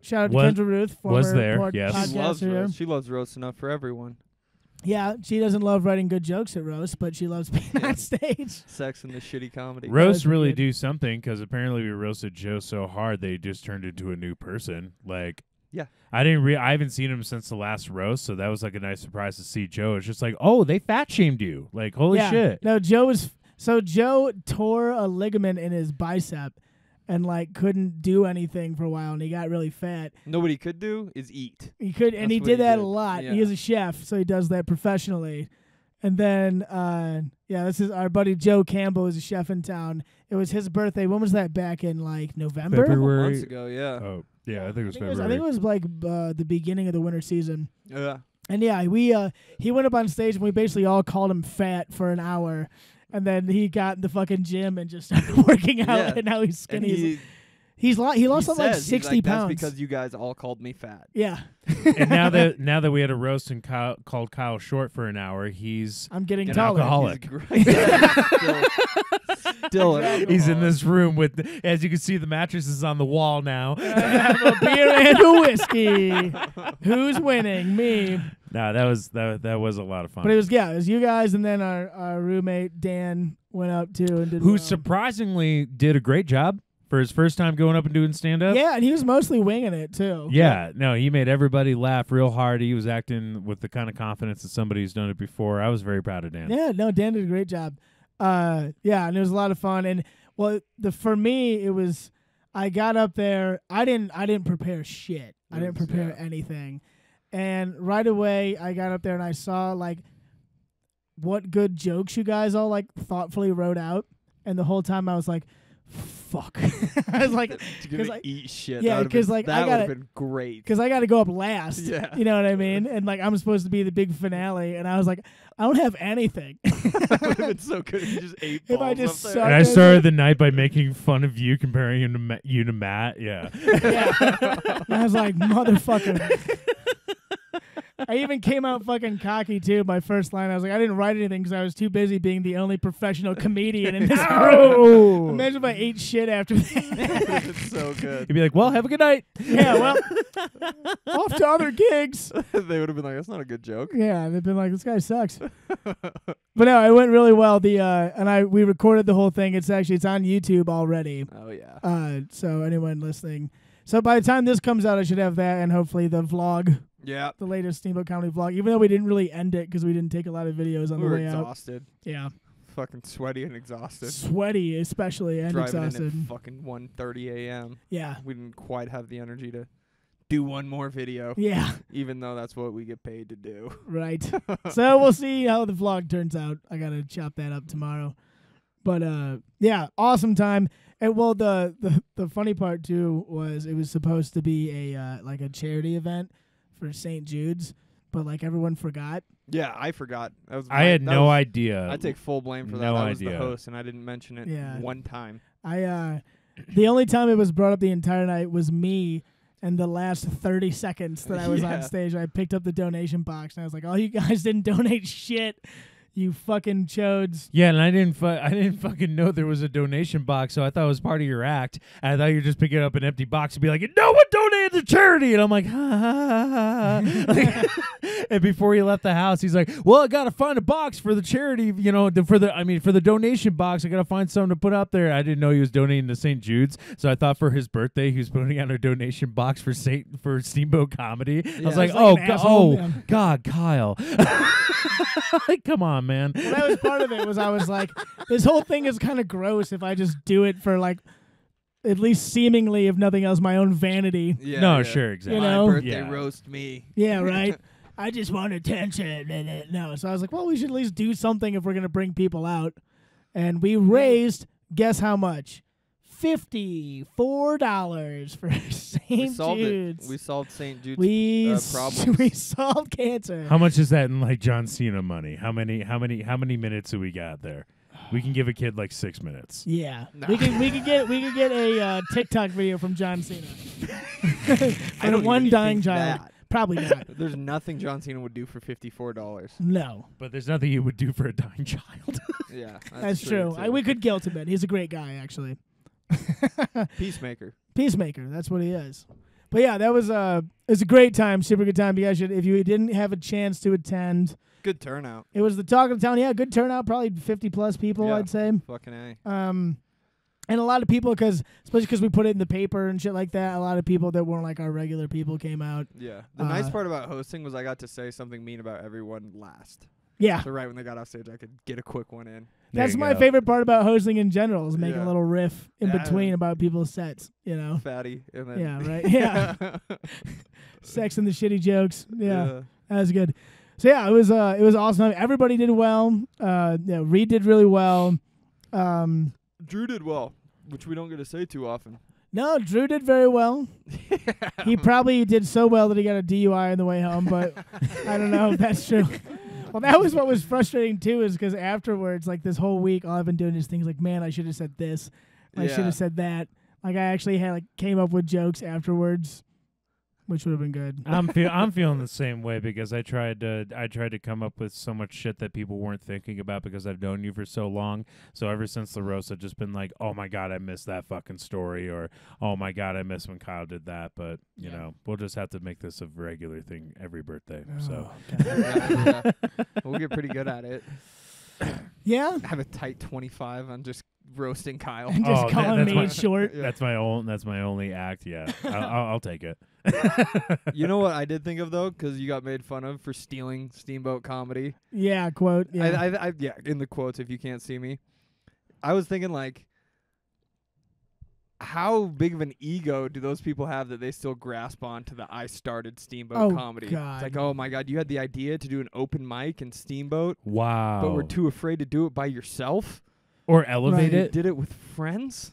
Shout out to Kendra Ruth. Was there, yes. She loves roast enough for everyone. Yeah, she doesn't love writing good jokes at roast, but she loves being on stage. Sex and the shitty comedy. Roasts really do something, because apparently we roasted Joe so hard they just turned into a new person. Like, yeah. I haven't seen him since the last roast, so that was like a nice surprise to see Joe. It's just like, oh, they fat shamed you. Like, holy shit. No, Joe tore a ligament in his bicep and like couldn't do anything for a while, and he got really fat. Nobody could do is eat. He could, and he did that a lot. Yeah. He is a chef, so he does that professionally. And then, this is our buddy Joe Campbell, is a chef in town. It was his birthday. When was that? Back in like November? February. Months ago, yeah. Oh, yeah, I think it was February. I think it was like the beginning of the winter season. Yeah. And yeah, he went up on stage and we basically all called him fat for an hour. And then he got in the fucking gym and just started working out, and now he's skinny. He lost like 60 pounds. That's because you guys all called me fat. Yeah. And now that we had a roast and called Kyle short for an hour, I'm getting an taller. alcoholic. Still he's in this room with, as you can see, the mattress is on the wall now. Have a beer and a whiskey. Who's winning? Me. No, that was a lot of fun. But it was you guys, and then our roommate Dan went up too and did. Who surprisingly did a great job for his first time going up and doing stand up. Yeah, and he was mostly winging it too. Yeah, no, he made everybody laugh real hard. He was acting with the kind of confidence that somebody who's done it before. I was very proud of Dan. Yeah, no, Dan did a great job. And it was a lot of fun. And for me, it was, I got up there. I didn't prepare shit. I didn't prepare anything. And right away, I got up there and I saw like what good jokes you guys all like thoughtfully wrote out. And the whole time I was like, fuck. I was like, because eat shit. Yeah, because like that would have been great. Because I got to go up last. Yeah, you know what I mean. And like I'm supposed to be the big finale, and I was like, I don't have anything. That would have been so good if you just ate balls. If I just up there. And I started the night by making fun of you, comparing you to Matt. Yeah. Yeah. And I was like, motherfucker. I even came out fucking cocky too. My first line, I was like, I didn't write anything because I was too busy being the only professional comedian in this room. Imagine if I ate shit after that. It's so good. You'd be like, well, have a good night. Yeah, well, off to other gigs. They would have been like, that's not a good joke. Yeah, they've been like, this guy sucks. But no, it went really well. We recorded the whole thing. It's on YouTube already. Oh yeah. So anyone listening. So by the time this comes out, I should have that and hopefully the vlog. Yeah. The latest Steamboat Comedy vlog. Even though we didn't really end it because we didn't take a lot of videos on the way out. Exhausted. Yeah. Fucking sweaty and exhausted. Sweaty, especially, and Driving exhausted. in at fucking 1:30 a.m. Yeah. We didn't quite have the energy to do one more video. Yeah. Even though that's what we get paid to do. Right. So we'll see how the vlog turns out. I gotta chop that up tomorrow. But yeah, awesome time. And well, the funny part too was it was supposed to be a like a charity event for St. Jude's, but like everyone forgot. Yeah, I forgot. I had no idea. I take full blame for that. No I was the idea. host, and I didn't mention it one time. The only time it was brought up the entire night was me. And the last 30 seconds that I was on stage, I picked up the donation box, and I was like, "Oh, you guys didn't donate shit, you fucking chodes." Yeah, and I didn't fucking know there was a donation box, so I thought it was part of your act. And I thought you were just picking up an empty box and be like, "No one donated to charity," and I'm like, "Ha ha ha." Like, and before he left the house, he's like, "Well, I gotta find a box for the charity, for the donation box. I gotta find something to put up there." I didn't know he was donating to St. Jude's, so I thought for his birthday he was putting out a donation box for Steamboat Comedy. I was like, God, Kyle, like, come on, man. Well, that was part of it. I was like, this whole thing is kind of gross if I just do it for like, at least seemingly, if nothing else, my own vanity. Yeah, no, sure, exactly. You know? My birthday roast me. Yeah, right. I just want attention. No, so I was like, well, we should at least do something if we're gonna bring people out. And we raised, guess how much? $54 for St. Jude's. We solved St. Jude's problems. We solved cancer. How much is that in like John Cena money? How many minutes do we got there? We can give a kid like 6 minutes. Yeah, nah. we could get a TikTok video from John Cena. For one dying child. That. Probably not. There's nothing John Cena would do for $54. No, but there's nothing he would do for a dying child. Yeah, that's true. We could guilt him in. He's a great guy, actually. Peacemaker. That's what he is. But yeah, that was it's a great time, super good time. You guys should, if you didn't have a chance to attend. Good turnout. It was the talk of the town. Yeah, good turnout. Probably 50 plus people, yeah, I'd say. Fucking A. And a lot of people, especially because we put it in the paper and shit like that, a lot of people that weren't like our regular people came out. Yeah. The nice part about hosting was I got to say something mean about everyone last. Yeah. So right when they got off stage, I could get a quick one in. That's my favorite part about hosting in general, is making a little riff in between about people's sets, you know. Fatty. And then yeah, right. Yeah. Sex and the shitty jokes. Yeah. That was good. So yeah, it was awesome. Everybody did well. Reed did really well. Drew did well, which we don't get to say too often. No, Drew did very well. He probably did so well that he got a DUI on the way home, but I don't know if that's true. Well, that was what was frustrating too, is because afterwards, like this whole week, all I've been doing is things like, man, I should have said this. I should have said that. Like I actually came up with jokes afterwards, which would have been good. I'm feeling the same way because I tried to come up with so much shit that people weren't thinking about because I've known you for so long. So ever since the roast, I've just been like, oh my God, I missed that fucking story, or oh my God, I missed when Kyle did that. But you know, we'll just have to make this a regular thing every birthday. So we'll get pretty good at it. Yeah. Have a tight 25 on just roasting Kyle. And just calling me short. That's my only act. Yeah, I'll take it. You know what I did think of though, because you got made fun of for stealing Steamboat Comedy. Yeah, quote. Yeah. I in the quotes if you can't see me, I was thinking like, how big of an ego do those people have that they still grasp on to the I started Steamboat Comedy? God. It's like, oh my God, you had the idea to do an open mic in Steamboat. Wow. But were too afraid to do it by yourself. Or elevate it. Did it with friends.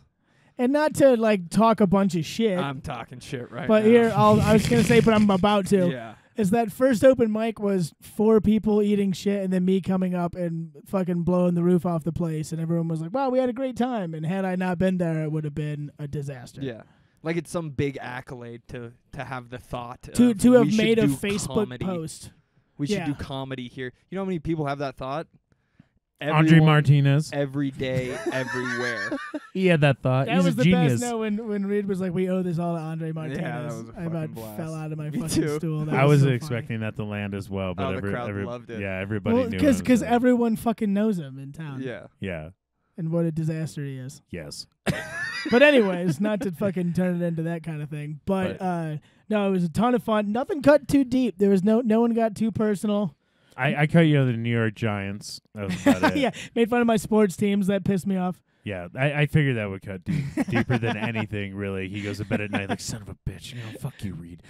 And not to talk a bunch of shit. I'm talking shit right but now. Here, I was going to say, but I'm about to. Yeah. Is that first open mic was 4 people eating shit and then me coming up and fucking blowing the roof off the place. And everyone was like, wow, we had a great time. And had I not been there, it would have been a disaster. Yeah. Like it's some big accolade to have the thought to have made a do Facebook comedy. post. We should do comedy here. You know how many people have that thought? Andre Martinez. Every day, everywhere. He had that thought. That He's was a the genius. best. No, when Reed was like, "We owe this all to Andre Martinez." Yeah, that was a I about fucking blast. fell out of my Me fucking too. stool. That I was was so expecting that to land as well, but the crowd loved it. Yeah, everybody funny. knew Well, it. because everyone fucking knows him in town. Yeah. Yeah. And what a disaster he is. Yes. But anyways, not to fucking turn it into that kind of thing. But no, it was a ton of fun. Nothing cut too deep. There was no one got too personal. I cut you out of the New York Giants. That was about it. Yeah, made fun of my sports teams. That pissed me off. Yeah, I figured that would cut deeper than anything, really. He goes to bed at night like, son of a bitch. You know, fuck you, Reed.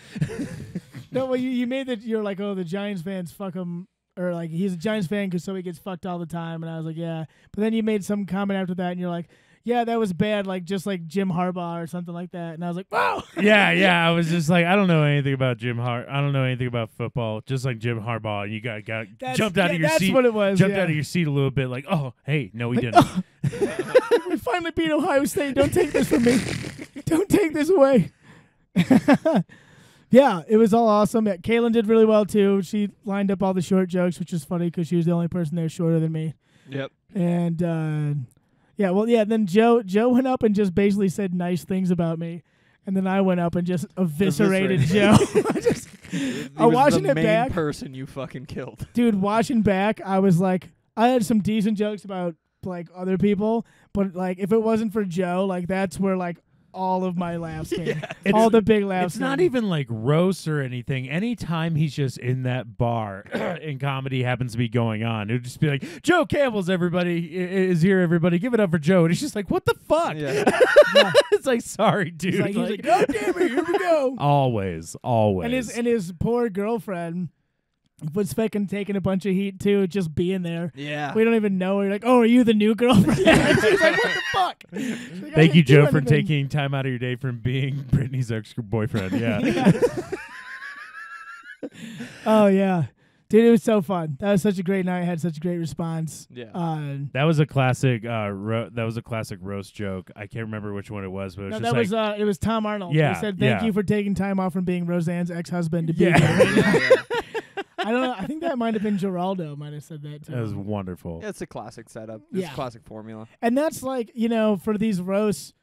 No, well, you made that. You're like, oh, the Giants fans, fuck him. Or like, he's a Giants fan so he gets fucked all the time. And I was like, yeah. But then you made some comment after that, and you're like, yeah, that was bad, like just like Jim Harbaugh or something like that. And I was like, wow. Yeah. I was just like, I don't know anything about I don't know anything about football. Just like Jim Harbaugh, and you got jumped out of your seat. That's what it was. Jumped out of your seat a little bit, like, oh, hey, no, we Like, didn't. We finally beat Ohio State. Don't take this from me. Don't take this away. Yeah, it was all awesome. Kaylin did really well, too. She lined up all the short jokes, which is funny because she was the only person there shorter than me. Yep. And, then Joe went up and just basically said nice things about me. And then I went up and just eviscerated Joe. Watching the it main back. person you fucking killed. Dude, watching back, I was like, I had some decent jokes about, like, other people. But, like, if it wasn't for Joe, like, that's where, like, all of my laughs came. All the big laughs. It's not even like roast or anything. Anytime he's just in that bar and comedy happens to be going on, it would just be like, Joe Campbell's is here, everybody. Give it up for Joe. And he's just like, what the fuck? Yeah. It's like, sorry, dude. He's like, God damn it, here we go. Always. And his poor girlfriend was fucking taking a bunch of heat too, just being there. Yeah. We don't even know her. You're like, oh, are you the new girlfriend? She's like, what the fuck? Like, Thank you, Joe, for taking time out of your day from being Brittany's ex-boyfriend. Yeah. Oh, yeah. Dude, it was so fun. That was such a great night. I had such a great response. Yeah. That was a classic. That was a classic roast joke. I can't remember which one it was, but it was it was Tom Arnold. Yeah, He said, "Thank you for taking time off from being Roseanne's ex-husband to be here." Yeah. I don't know. I think that might have been Geraldo. Might have said that too. That was wonderful. Yeah, it's a classic setup. It's a classic formula. And that's like, for these roasts,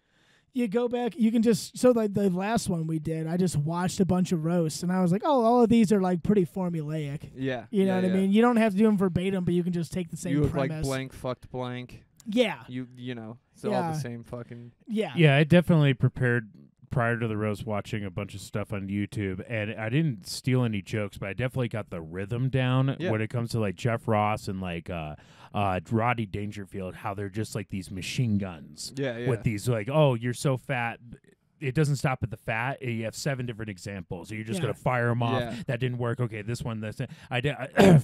you go back, you can just, like the last one we did, I just watched a bunch of roasts, and I was like, oh, all of these are like pretty formulaic. Yeah. You know what I mean? You don't have to do them verbatim, but you can just take the same You look premise. like blank fucked blank. Yeah. You know, it's all the same fucking. Yeah. Yeah, I definitely prepared prior to the roast watching a bunch of stuff on YouTube, and I didn't steal any jokes, but I definitely got the rhythm down when it comes to like Jeff Ross and like Rodney Dangerfield, how they're just like these machine guns. Yeah. With these like, oh, you're so fat. It doesn't stop at the fat. You have 7 different examples. So you're just gonna fire them off. Yeah. That didn't work. Okay, this one. This. I did.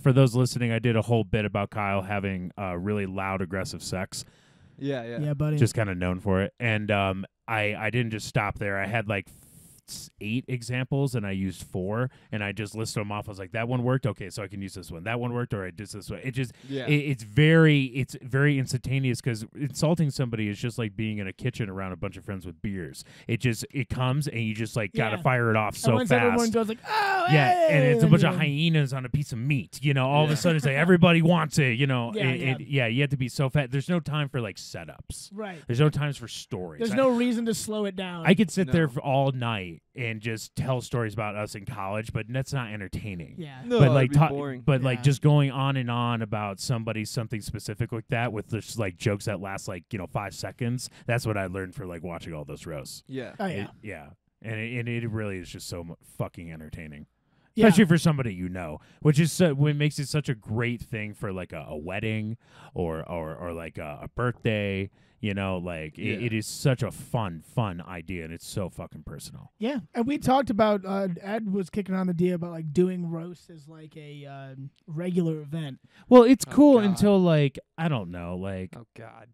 For those listening, I did a whole bit about Kyle having really loud, aggressive sex. Yeah, buddy. Just kind of known for it. And I didn't just stop there. I had like 8 examples, and I used 4, and I just listed them off. I was like, that one worked. Okay, so I can use this one. That one worked, or I did this one. It just, it's very instantaneous, because insulting somebody is just like being in a kitchen around a bunch of friends with beers. It comes, and you just like gotta fire it off so once fast. Everyone goes like, oh, yeah, hey! and it's a bunch of hyenas on a piece of meat. All of a sudden it's like everybody wants it. You have to be so fast. There's no time for like setups. Right. There's no times for stories. There's no reason to slow it down. I could sit there for all night and just tell stories about us in college, but that's not entertaining. Yeah. No, but like, boring. But like just going on and on about something specific like that with just like jokes that last like 5 seconds. That's what I learned for like watching all those roasts. Yeah. Oh yeah. And it really is just so fucking entertaining. Yeah. Especially for somebody which is what makes it such a great thing for like a wedding or like a birthday. It is such a fun idea, and it's so fucking personal. Yeah, and we talked about Ed was kicking on the idea about like doing roast as like a regular event. Well, it's cool until like I don't know, like oh god,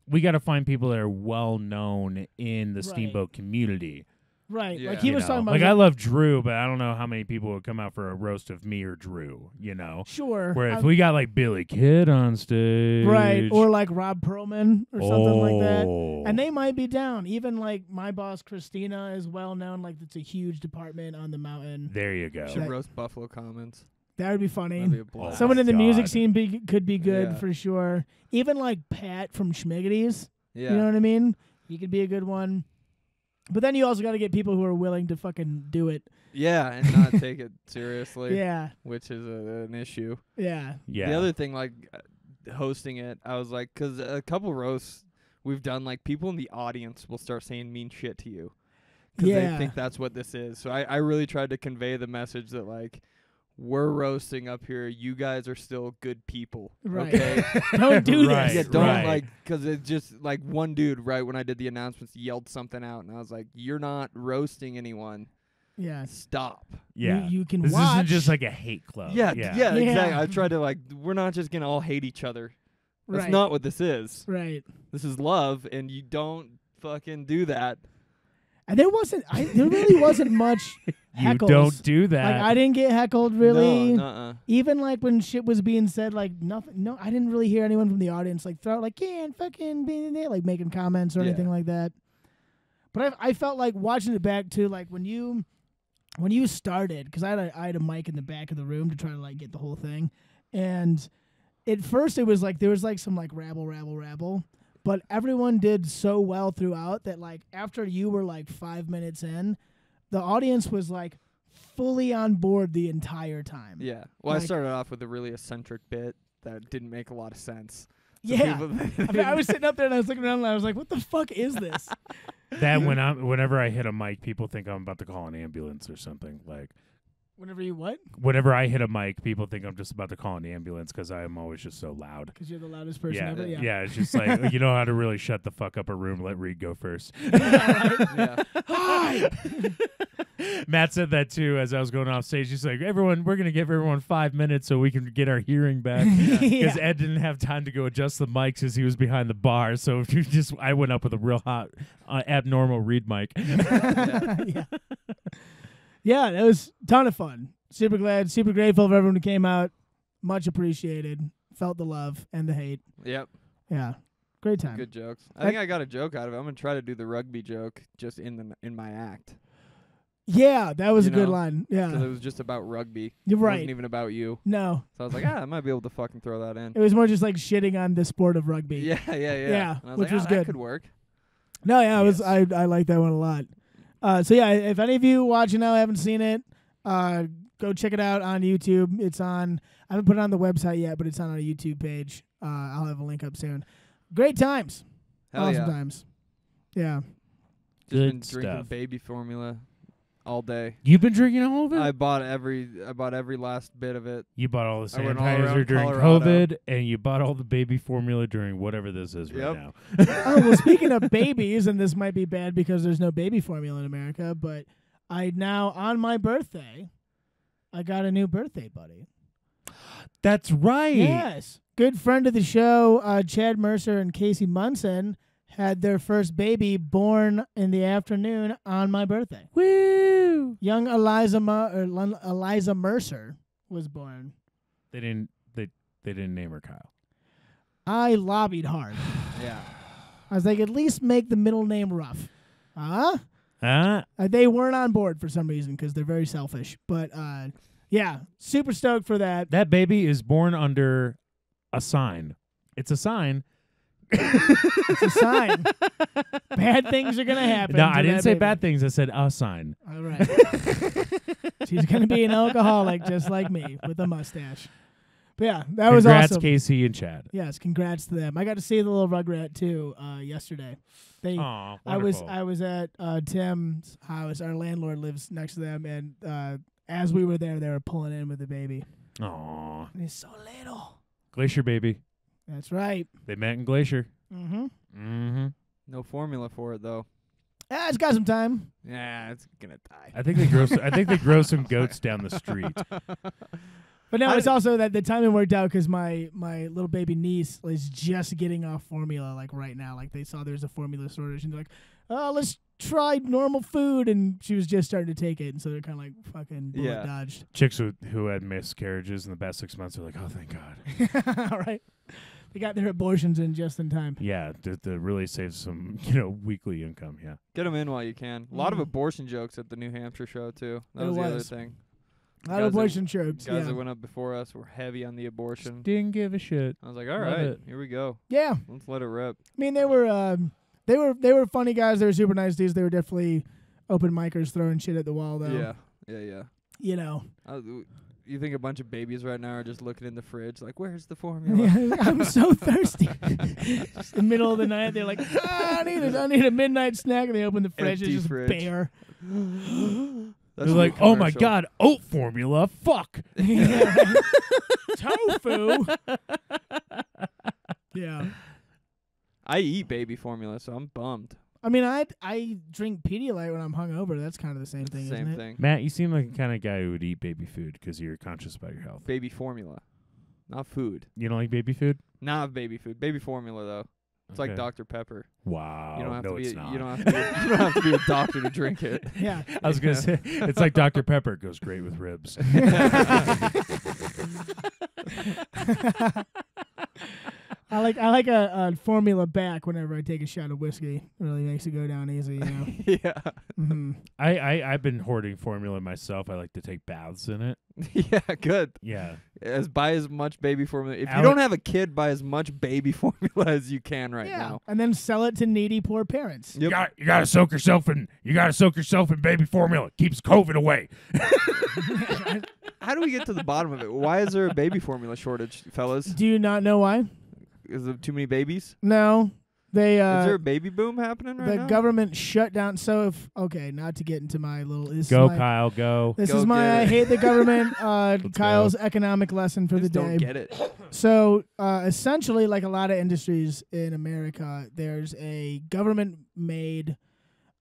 we got to find people that are well known in the Steamboat community. Right, yeah. like he was talking about. Like I love Drew, but I don't know how many people would come out for a roast of me or Drew. Sure. Where if we got like Billy Kidd on stage, right, or like Rob Perlman or something like that, Oh. and they might be down. Even like my boss Christina is well known. Like it's a huge department on the mountain. There you go. Should roast Buffalo Commons. That would be funny. That'd be a blast. Someone in the music God. scene could be good Yeah. for sure. Even like Pat from Schmiggity's. Yeah. You know what I mean? He could be a good one. But then you also got to get people who are willing to fucking do it. Yeah, and not take it seriously. Yeah. Which is an issue. Yeah. Yeah. The other thing, like hosting it, I was like, because a couple roasts we've done, like people in the audience will start saying mean shit to you because Yeah. they think that's what this is. So I really tried to convey the message that like we're roasting up here. You guys are still good people. Right. Okay. Don't do Right. this. Yeah, don't Right. like, because it's just like one dude, right when I did the announcements, yelled something out, and I was like, "You're not roasting anyone. Yeah. Stop." Yeah. You can This watch. isn't just like a hate club. Yeah, Yeah. exactly. I tried to like, we're not just gonna all hate each other. That's Right. not what this is. Right. This is love, and you don't fucking do that. And there really wasn't much You heckles. don't do that. Like I didn't get heckled really. No, Even like when shit was being said, like nothing. No, I didn't really hear anyone from the audience like throw like yeah, and fucking being there, like making comments or Yeah. anything like that. But I felt like watching it back too, like when you started, because I had a mic in the back of the room to try to like get the whole thing, and at first it was like there was like some like rabble, but everyone did so well throughout that like after you were like 5 minutes in, the audience was like fully on board the entire time. Yeah. Well, Like- I started off with a really eccentric bit that didn't make a lot of sense. So Yeah. people- I mean, I was sitting up there and I was looking around and I was like, what the fuck is this? that whenever I hit a mic, people think I'm about to call an ambulance or something. Like Whenever you what? whenever I hit a mic, people think I'm just about to call an ambulance because I am always just so loud. Because you're the loudest person Yeah, ever? yeah. It's just like you know how to really shut the fuck up a room. Let Reed go first. yeah. Hi! Matt said that too as I was going off stage. He's like, "Everyone, we're gonna give everyone 5 minutes so we can get our hearing back." Because Yeah. Ed didn't have time to go adjust the mics as he was behind the bar. So I went up with a real hot, abnormal Reed mic. Yeah. Yeah, that was a ton of fun. Super glad, super grateful for everyone who came out. Much appreciated. Felt the love and the hate. Yep. Yeah. Great time. Good jokes. I think I got a joke out of it. I'm gonna try to do the rugby joke just in my act. Yeah, that was You a good know, line. Because it Yeah. was just about rugby. You're It right. wasn't even about you. No. So I was like, I might be able to fucking throw that in. It was more just like shitting on the sport of rugby. Yeah. Yeah, And I was which like, was that good. could work. No, yeah, Yes. I like that one a lot. So yeah, if any of you watching now haven't seen it, go check it out on YouTube. It's on. I haven't put it on the website yet, but it's on our YouTube page. I'll have a link up soon. Great times, Hell awesome yeah. times. Yeah, Just been Good drinking stuff. baby formula all day. You've been drinking all of it. I bought every last bit of it. You bought all the I went all sanitizer around during Colorado. COVID, and you bought all the baby formula during whatever this is right Yep. now. Oh, well, speaking of babies, and this might be bad because there's no baby formula in America, but I now, on my birthday, I got a new birthday buddy. That's right. Yes. Good friend of the show, Chad Mercer and Casey Munson, had their first baby born in the afternoon on my birthday. Woo! Young Eliza Mercer was born. They didn't name her Kyle. I lobbied hard. Yeah. I was like, at least make the middle name rough. Huh? Huh? They weren't on board for some reason because they're very selfish. But yeah, super stoked for that. That baby is born under a sign. It's a sign. It's a sign. Bad things are gonna happen. No, to I didn't that say baby. bad things. I said a sign. All right. She's gonna be an alcoholic just like me with a mustache. But yeah, that was Congrats, awesome. Casey and Chad. Yes, congrats to them. I got to see the little rugrat too yesterday. Aw, I was wonderful. at Tim's house. Our landlord lives next to them, and as we were there, they were pulling in with the baby. Aw. He's so little. Glacier baby. That's right. They met in Glacier. Mm-hmm. Mm-hmm. No formula for it though. It's got some time. Yeah, it's gonna die. I think they grow some goats down the street. But no, it's also that the timing worked out because my little baby niece is just getting off formula like right now. Like they saw there's a formula shortage and they're like, oh, let's try normal food, and she was just starting to take it, and so they're kind of like fucking bullet Yeah. dodged. Chicks who had miscarriages in the past 6 months are like, oh, thank God. All right, they got their abortions in just in time. Yeah, to really save some weekly income. Yeah. Get them in while you can. A lot of Mhm. abortion jokes at the New Hampshire show too. That It was the other was. thing. A lot of abortion shirts. Guys Yeah. that went up before us were heavy on the abortion. Didn't give a shit. I was like, all Love right, it. here we go. Yeah. Let's let it rip. I mean, they were funny guys. They were super nice dudes. They were definitely open micers throwing shit at the wall, though. Yeah. You know. You think a bunch of babies right now are just looking in the fridge like, where's the formula? Yeah, I'm so thirsty. Just in the middle of the night, they're like, I need a midnight snack, and they open the fridge. Empty It's just fridge. bare. That's They're like, oh my god, oat formula, fuck. Yeah, right. Tofu. Yeah. I eat baby formula, so I'm bummed. I mean, I drink Pedialyte when I'm hungover. That's kind of the same thing, Same isn't thing. Matt, you seem like the kind of guy who would eat baby food because you're conscious about your health. Baby formula, not food. You don't like baby food? Not baby food. Baby formula though. It's like Okay. Dr. Pepper. Wow. You don't have no, to be. it's not. You don't have to. You don't have to be a doctor to drink it. it? Yeah. I was gonna say it's like Dr. Pepper. It goes great with ribs. I like a formula back whenever I take a shot of whiskey. It really makes it go down easy, you know. Yeah. Mm-hmm. I've been hoarding formula myself. I like to take baths in it. Yeah. Good. Yeah. Buy as much baby formula. If you Alec- don't have a kid, buy as much baby formula as you can right Yeah. now. And then sell it to needy poor parents. Yep. You gotta soak yourself in baby formula. It keeps COVID away. How do we get to the bottom of it? Why is there a baby formula shortage, fellas? Do you not know why? Is there too many babies? No. They Is there a baby boom happening right the now? government shut down. So not to get into my little Go, Kyle, go. This Go is my get I it. hate the government. Kyle's go. economic lesson for the Just don't day. get it. So essentially, like a lot of industries in America, there's a government-made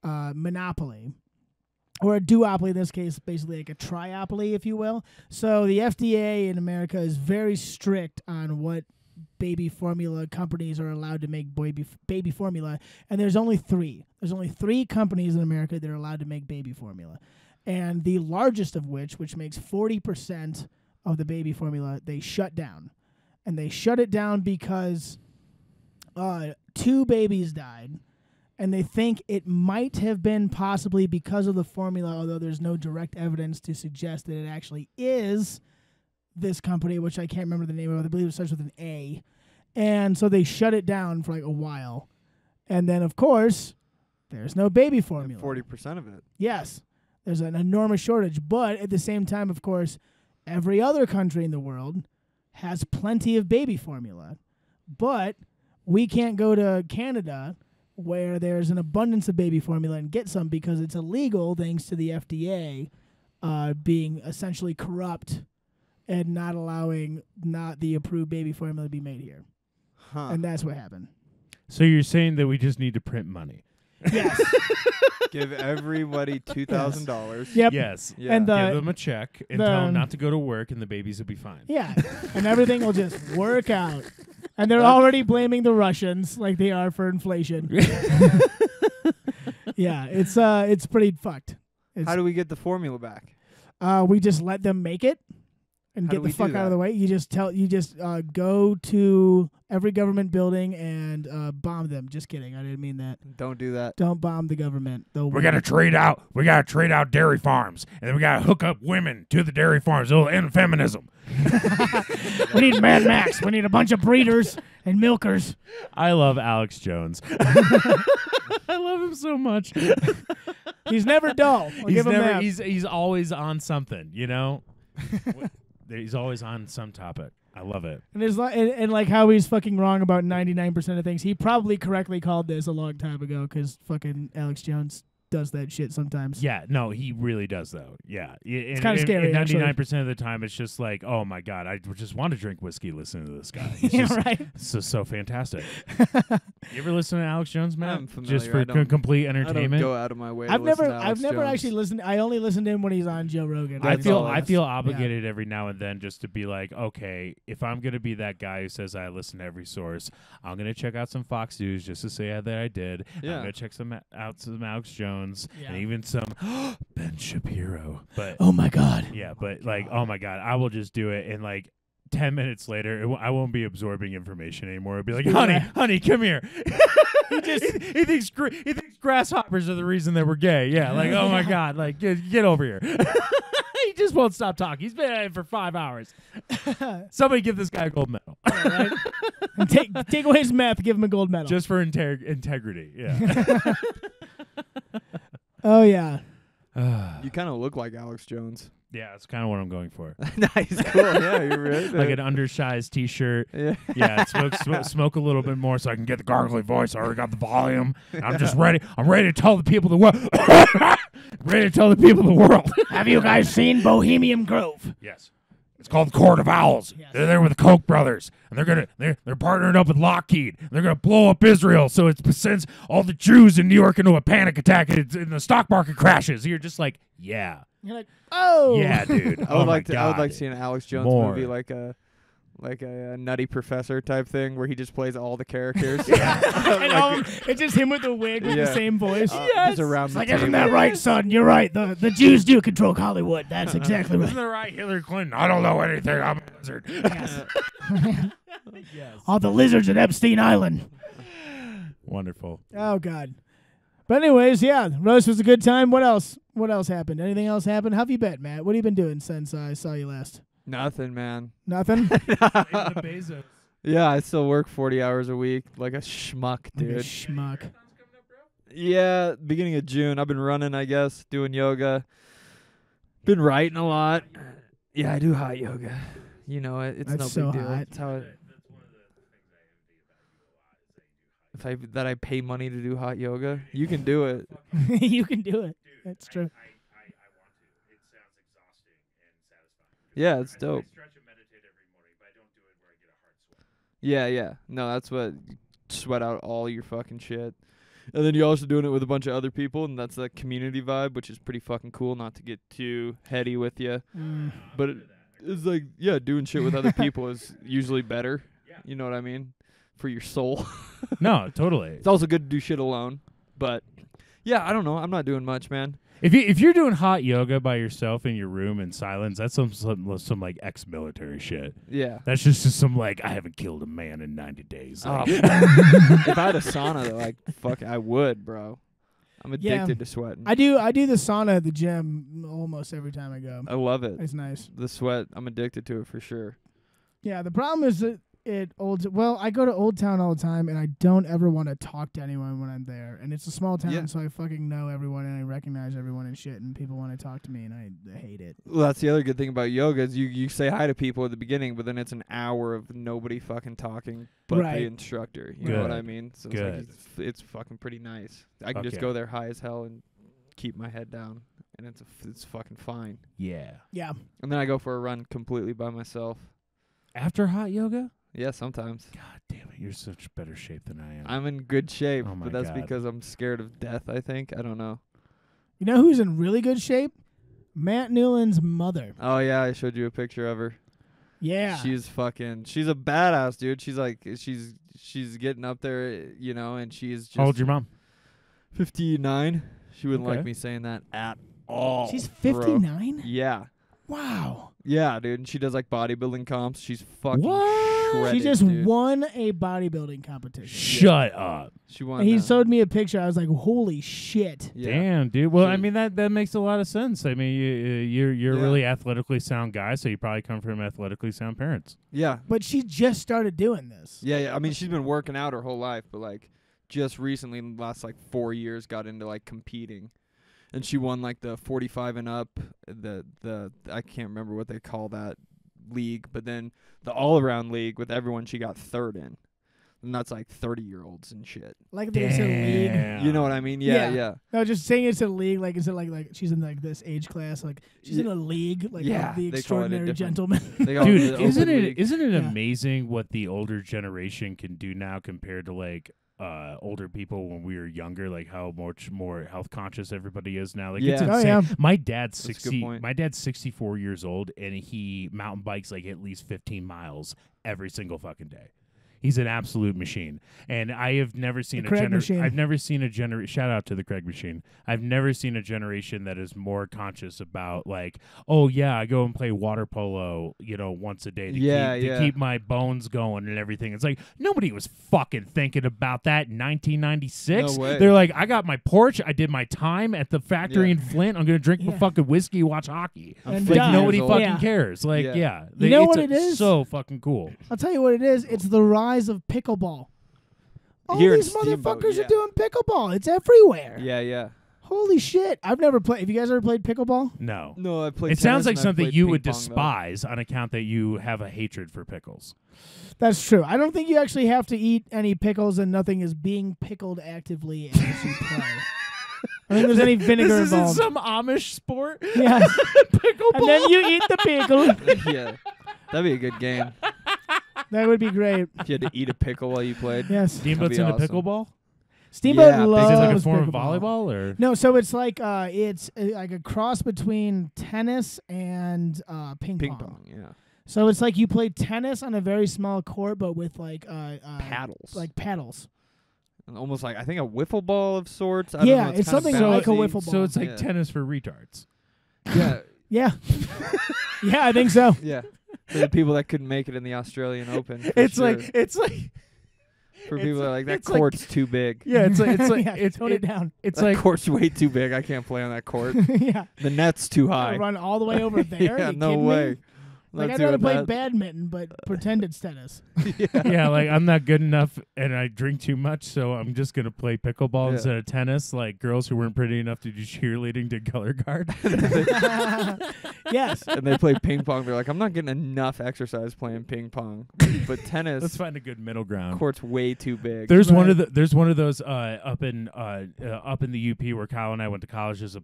monopoly, or a duopoly in this case, basically like a triopoly, if you will. So the FDA in America is very strict on what baby formula companies are allowed to make baby formula, and there's only three. There's only three companies in America that are allowed to make baby formula, and the largest of which makes 40% of the baby formula, they shut down. And they shut it down because 2 babies died, and they think it might have been possibly because of the formula, although there's no direct evidence to suggest that it actually is this company, which I can't remember the name of. I believe it starts with an A. And so they shut it down for like a while. And then, of course, there's no baby formula. 40% of it. Yes, there's an enormous shortage. But at the same time, of course, every other country in the world has plenty of baby formula. But we can't go to Canada where there's an abundance of baby formula and get some because it's illegal thanks to the FDA being essentially corrupt and not allowing not the approved baby formula to be made here. Huh. And that's what happened. So you're saying that we just need to print money? Yes. Give everybody $2,000. Yep. Yes. Yeah. And Give them a check and the- tell them not to go to work, and the babies will be fine. Yeah. And everything will just work out. And they're already blaming the Russians like they are for inflation. Yeah, it's pretty fucked. How do we get the formula back? We just let them make it and How do get the we fuck do out of that? the way. You just go to every government building and bomb them. Just kidding. I didn't mean that. Don't do that. Don't bomb the government. They'll We gotta trade out. We gotta trade out dairy farms, and then we gotta hook up women to the dairy farms. It'll end feminism. We need Mad Max. We need a bunch of breeders and milkers. I love Alex Jones. I love him so much. He's never dull. I'll give him that. He's always on something. You know, he's always on some topic. I love it. And there's and like how he's fucking wrong about 99% of things. He probably correctly called this a long time ago because fucking Alex Jones does that shit sometimes. Yeah, no, he really does though. Yeah, it's kinda scary, actually. 99% of the time, it's just like, oh my god, I just want to drink whiskey listening to this guy. He's Yeah, just right. so fantastic. You ever listen to Alex Jones, Matt? I'm familiar. Just for I don't- complete I don't entertainment. go out of my way to I've listen never to Alex actually Jones. listened. I only listen to him when he's on Joe Rogan. I That's feel all I it feel is. obligated every now and then just to be like, okay, if I'm gonna be that guy who says I listen to every source, I'm gonna check out some Fox News just to say that I did. Yeah. I'm gonna check out some Alex Jones Yeah. and even some Ben Shapiro. But Oh my god. yeah, but like, oh my god, I will just do it, and like 10 minutes later, I won't be absorbing information anymore. It'll be like, honey, come here. he thinks grasshoppers are the reason that we're gay. Yeah, like, oh my god, like get over here. just won't stop talking. He's been at it for 5 hours. Somebody give this guy a gold medal. Right? And take away his meth, give him a gold medal. Just for integrity. Yeah. Oh, yeah. You kind of look like Alex Jones. Yeah, that's kind of what I'm going for. Nice, cool. Yeah, you're right. Like an undersized T-shirt. Yeah. Yeah, smoke a little bit more so I can get the gargly voice. I already got the volume. I'm just ready. I'm ready to tell the people the world. Ready to tell the people the world. Have you guys seen Bohemian Grove? Yes. It's called the Court of Owls. Yes. They're there with the Koch brothers, and they're partnering up with Lockheed. And they're gonna blow up Israel, so it sends all the Jews in New York into a panic attack, and the stock market crashes. You're just like, yeah. You're like, oh. Yeah, dude. I would like God. to see an Alex Jones More. movie like a Nutty Professor type thing where he just plays all the characters. And it's just him with the wig with the same voice. Just around It's the like, table. isn't that right, son? You're right. The Jews do control Hollywood. That's exactly right. Isn't that right, Hillary Clinton? I don't know anything. I'm a wizard. Yes. Yes. All the lizards at Epstein Island. Wonderful. Oh, God. But anyways, yeah, roast was a good time. What else? What else happened? Anything else happened? How have you been, Matt? What have you been doing since I saw you last? Nothing, man. Nothing? Bezos. Yeah, I still work 40 hours a week like a schmuck, dude. Like a schmuck. Yeah, beginning of June. I've been running, I guess, doing yoga. Been writing a lot. Yeah, I do hot yoga. You know it. It's That's no so big deal. hot. It's how that I pay money to do hot yoga. You can do it. You can do it. That's true. Yeah, it's dope. Yeah. No, that's what sweat out all your fucking shit. And then you're also doing it with a bunch of other people, and that's the community vibe, which is pretty fucking cool, not to get too heady with you. But it's like, yeah, doing shit with other people is usually better. You know what I mean? For your soul. No, totally. It's also good to do shit alone. But, yeah, I don't know. I'm not doing much, man. If you're doing hot yoga by yourself in your room in silence, that's some like ex-military shit. Yeah. That's just some like I haven't killed a man in 90 days. Oh, Like, if I had a sauna, though, like, fuck, I would, bro. I'm addicted to sweating. I do the sauna at the gym almost every time I go. I love it. It's nice. The sweat, I'm addicted to it for sure. Yeah, the problem is that I go to Old Town all the time, and I don't ever want to talk to anyone when I'm there. And it's a small town, so I fucking know everyone, and I recognize everyone and shit, and people want to talk to me, and I hate it. Well, that's the other good thing about yoga is you say hi to people at the beginning, but then it's an hour of nobody fucking talking but Right. the instructor. You know what I mean? So it's, Good. like it's fucking pretty nice. I can Fuck just yeah. go there high as hell and keep my head down, and it's fucking fine. yeah. Yeah. And then I go for a run completely by myself. After hot yoga? Yeah, sometimes. God damn it, you're such better shape than I am. I'm in good shape, Oh my but that's God. because I'm scared of death, I think. I don't know. You know who's in really good shape? Matt Newland's mother. Oh, yeah, I showed you a picture of her. Yeah. She's a badass, dude. She's like, she's getting up there, you know, and she's just. How old's your mom? 59. She wouldn't Okay. like me saying that at all. She's bro. 59? Yeah. Wow. Yeah, dude. And she does like bodybuilding comps. She's fucking What? shredded, She just dude. won a bodybuilding competition. Shut up. She won. And he that. showed me a picture. I was like, holy shit. Yeah. Damn, dude. Well, I She- mean that makes a lot of sense. I mean, you're a Yeah. really athletically sound guy, so you probably come from athletically sound parents. Yeah. But she just started doing this. Yeah. I mean, she's been working out her whole life, but like just recently, in the last like 4 years, got into like competing. And she won like the 45 and up, the I can't remember what they call that league, but then the all-around league with everyone she got third in. And that's like 30-year-olds and shit. Like they said league. Damn. You know what I mean? Yeah. No, just saying it's a league, like instead like she's in like this age class, like she's in Yeah. a league, like Yeah, the they call it a extraordinary different- gentleman. They call it Dude, the isn't open it league. isn't it Yeah. amazing what the older generation can do now compared to like older people when we were younger, like how much more health conscious everybody is now. Like it's Yeah. Oh, insane. yeah. My dad's That's a good point. My dad's 64 years old and he mountain bikes like at least 15 miles every single fucking day. He's an absolute machine, and I have never seen Craig machine. I've never seen a generation. Shout out to the Craig machine. I've never seen a generation that is more conscious about like, oh yeah, I go and play water polo, once a day to keep my bones going and everything. It's like nobody was fucking thinking about that in 1996. No way. They're like, I got my porch, I did my time at the factory in Flint. I'm gonna drink my fucking whiskey, watch hockey. And Like nobody old. fucking cares. Like You know what it is? So fucking cool. I'll tell you what it is. It's the rise of pickleball. All Here in these Steamboat, motherfuckers are doing pickleball. It's everywhere. Yeah. Holy shit. I've never played. Have you guys ever played pickleball? No. No, I played. It sounds like tennis and I something played you ping would pong, though. despise on account that you have a hatred for pickles. That's true. I don't think you actually have to eat any pickles, and nothing is being pickled actively as you play. I think there's any vinegar This isn't involved. some Amish sport. Yes. Pickleball. And then you eat the pickle. Yeah, that'd be a good game. That would be great. If you had to eat a pickle while you played. Yes. Steamboat's That'd into be awesome. pickleball. Steamboat Yeah, big loves Is it like a form of pickleball. volleyball or? No, so it's like like a cross between tennis and ping Ping pong. pong, yeah. So it's like you play tennis on a very small court, but with like Paddles. like paddles. And almost like I think a wiffle ball of sorts. I don't know, Yeah, it's kinda something bouncy. like a wiffle So ball. it's like Yeah. tennis for retards. Yeah, Yeah. Yeah, I think so. yeah. For the people that couldn't make it in the Australian Open. for It's sure. like it's like for it's people that are like that it's like- court's too big. yeah, it's like Yeah, tone it down. It's That like court's way too big. I can't play on that court. Yeah. The net's too high. Run all the way over there. Yeah, You no kidding way. Me? Like Not I'd rather doing play that. badminton, but pretend it's tennis. yeah, like I'm not good enough and I drink too much, so I'm just gonna play pickleball Yeah. instead of tennis. Like girls who weren't pretty enough to do cheerleading to color guard. Yes. And they play ping pong. They're like, I'm not getting enough exercise playing ping pong. But tennis, Let's find a good middle ground. court's way too big. There's one Right. of the there's one of those up in the UP where Kyle and I went to college. There's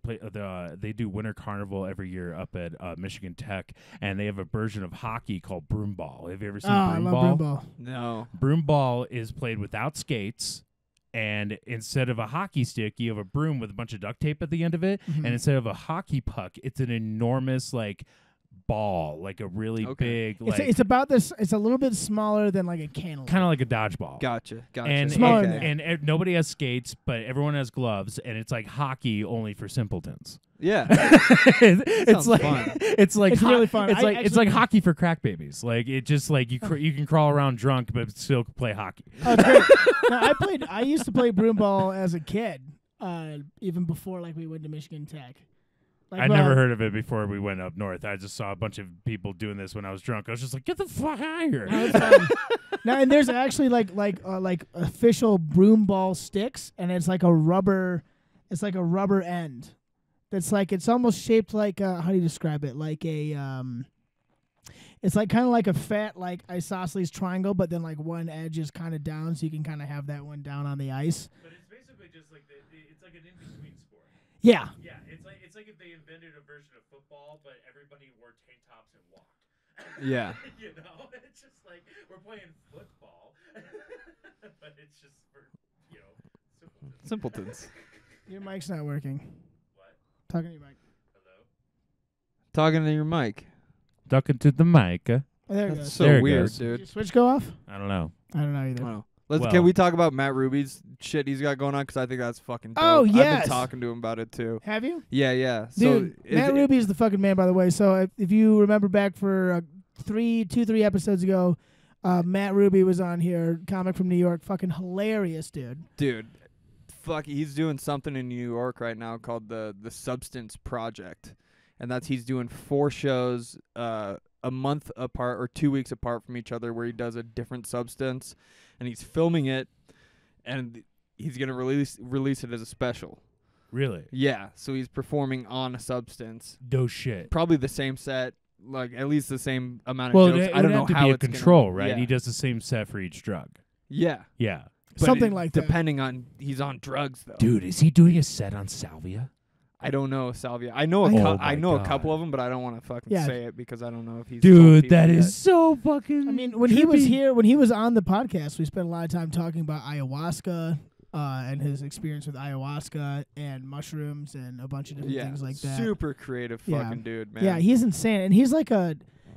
they do Winter Carnival every year up at Michigan Tech, and they have a version of hockey called broomball. Have you ever seen I broomball? love broomball. No. Broomball is played without skates, and instead of a hockey stick, you have a broom with a bunch of duct tape at the end of it, Mhm. and instead of a hockey puck, it's an enormous ball, like a really big, It's about this. It's a little bit smaller than like a cantaloupe. kind of like a dodgeball. Gotcha. And Smaller okay. than that. and nobody has skates, but everyone has gloves, and it's like hockey only for simpletons. Yeah. it's sounds like fun. it's like It's really fun. It's I like it's actually- like hockey for crack babies. Like it just like you can crawl around drunk but still play hockey. Oh, it's great. No, I used to play broomball as a kid, even before we went to Michigan Tech. I never heard of it before we went up north. I just saw a bunch of people doing this when I was drunk. I was just like, get the fuck out of here. No, it's fun. Now, and there's actually like official broomball sticks, and it's like a rubber end. That's it's almost shaped like how do you describe it? Like a it's like kind of like a fat isosceles triangle, but then one edge is kind of down, so you can kind of have that one down on the ice. But it's basically just it's like an in-between sport. Yeah. Yeah, it's like if they invented a version of football, but everybody wore tank tops and walked. Yeah. You know, it's just like we're playing football, but it's just for simpletons. Simpletons. Your mic's not working. What? Talking to your mic. Hello. Talking to your mic. Talking to the mic. Oh, there it That's goes. so There it weird, goes. Did your dude. switch go off? I don't know. I don't know either. Wow. Well- Can we talk about Matt Ruby's shit he's got going on? Because I think that's fucking dope. Oh, I've yes. been talking to him about it, too. Have you? Yeah. Dude, So Matt Ruby is the fucking man, by the way. So if you remember back for 3 episodes ago, Matt Ruby was on here, comic from New York, fucking hilarious, dude. Dude, he's doing something in New York right now called the Substance Project, and he's doing 4 shows a month apart or 2 weeks apart from each other, where he does a different substance, and he's filming it, and he's gonna release it as a special. Really? Yeah, so he's performing on a substance, No shit. probably the same set, at least the same amount of Well, jokes. it I don't would know have to how be a it's gonna- control, right? Yeah. He does the same set for each drug. Yeah. Yeah. But Something like that. depending on he's on drugs though. Dude, is he doing a set on salvia? I don't know Salvia. I know Oh I my know a God. couple of them, but I don't want to fucking Yeah. say it because I don't know if he's. told Dude, people that yet. is so fucking. I mean, when he was trippy. here, when he was on the podcast, we spent a lot of time talking about ayahuasca and his experience with ayahuasca and mushrooms and a bunch of different things like that. Super creative Yeah. fucking dude, man. Yeah, he's insane, and he's like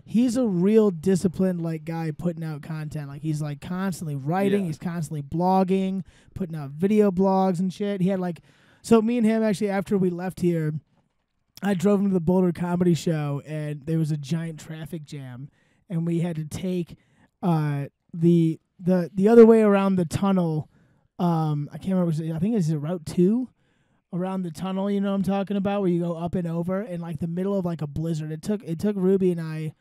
he's a real disciplined like guy putting out content. Like he's like constantly writing, he's constantly blogging, putting out video blogs and shit. He had like, so me and him actually after we left here, I drove him to the Boulder Comedy Show and there was a giant traffic jam and we had to take the other way around the tunnel. I can't remember. I think it's Route 2 around the tunnel. You know what I'm talking about, where you go up and over in like the middle of like a blizzard. It took Ruby and I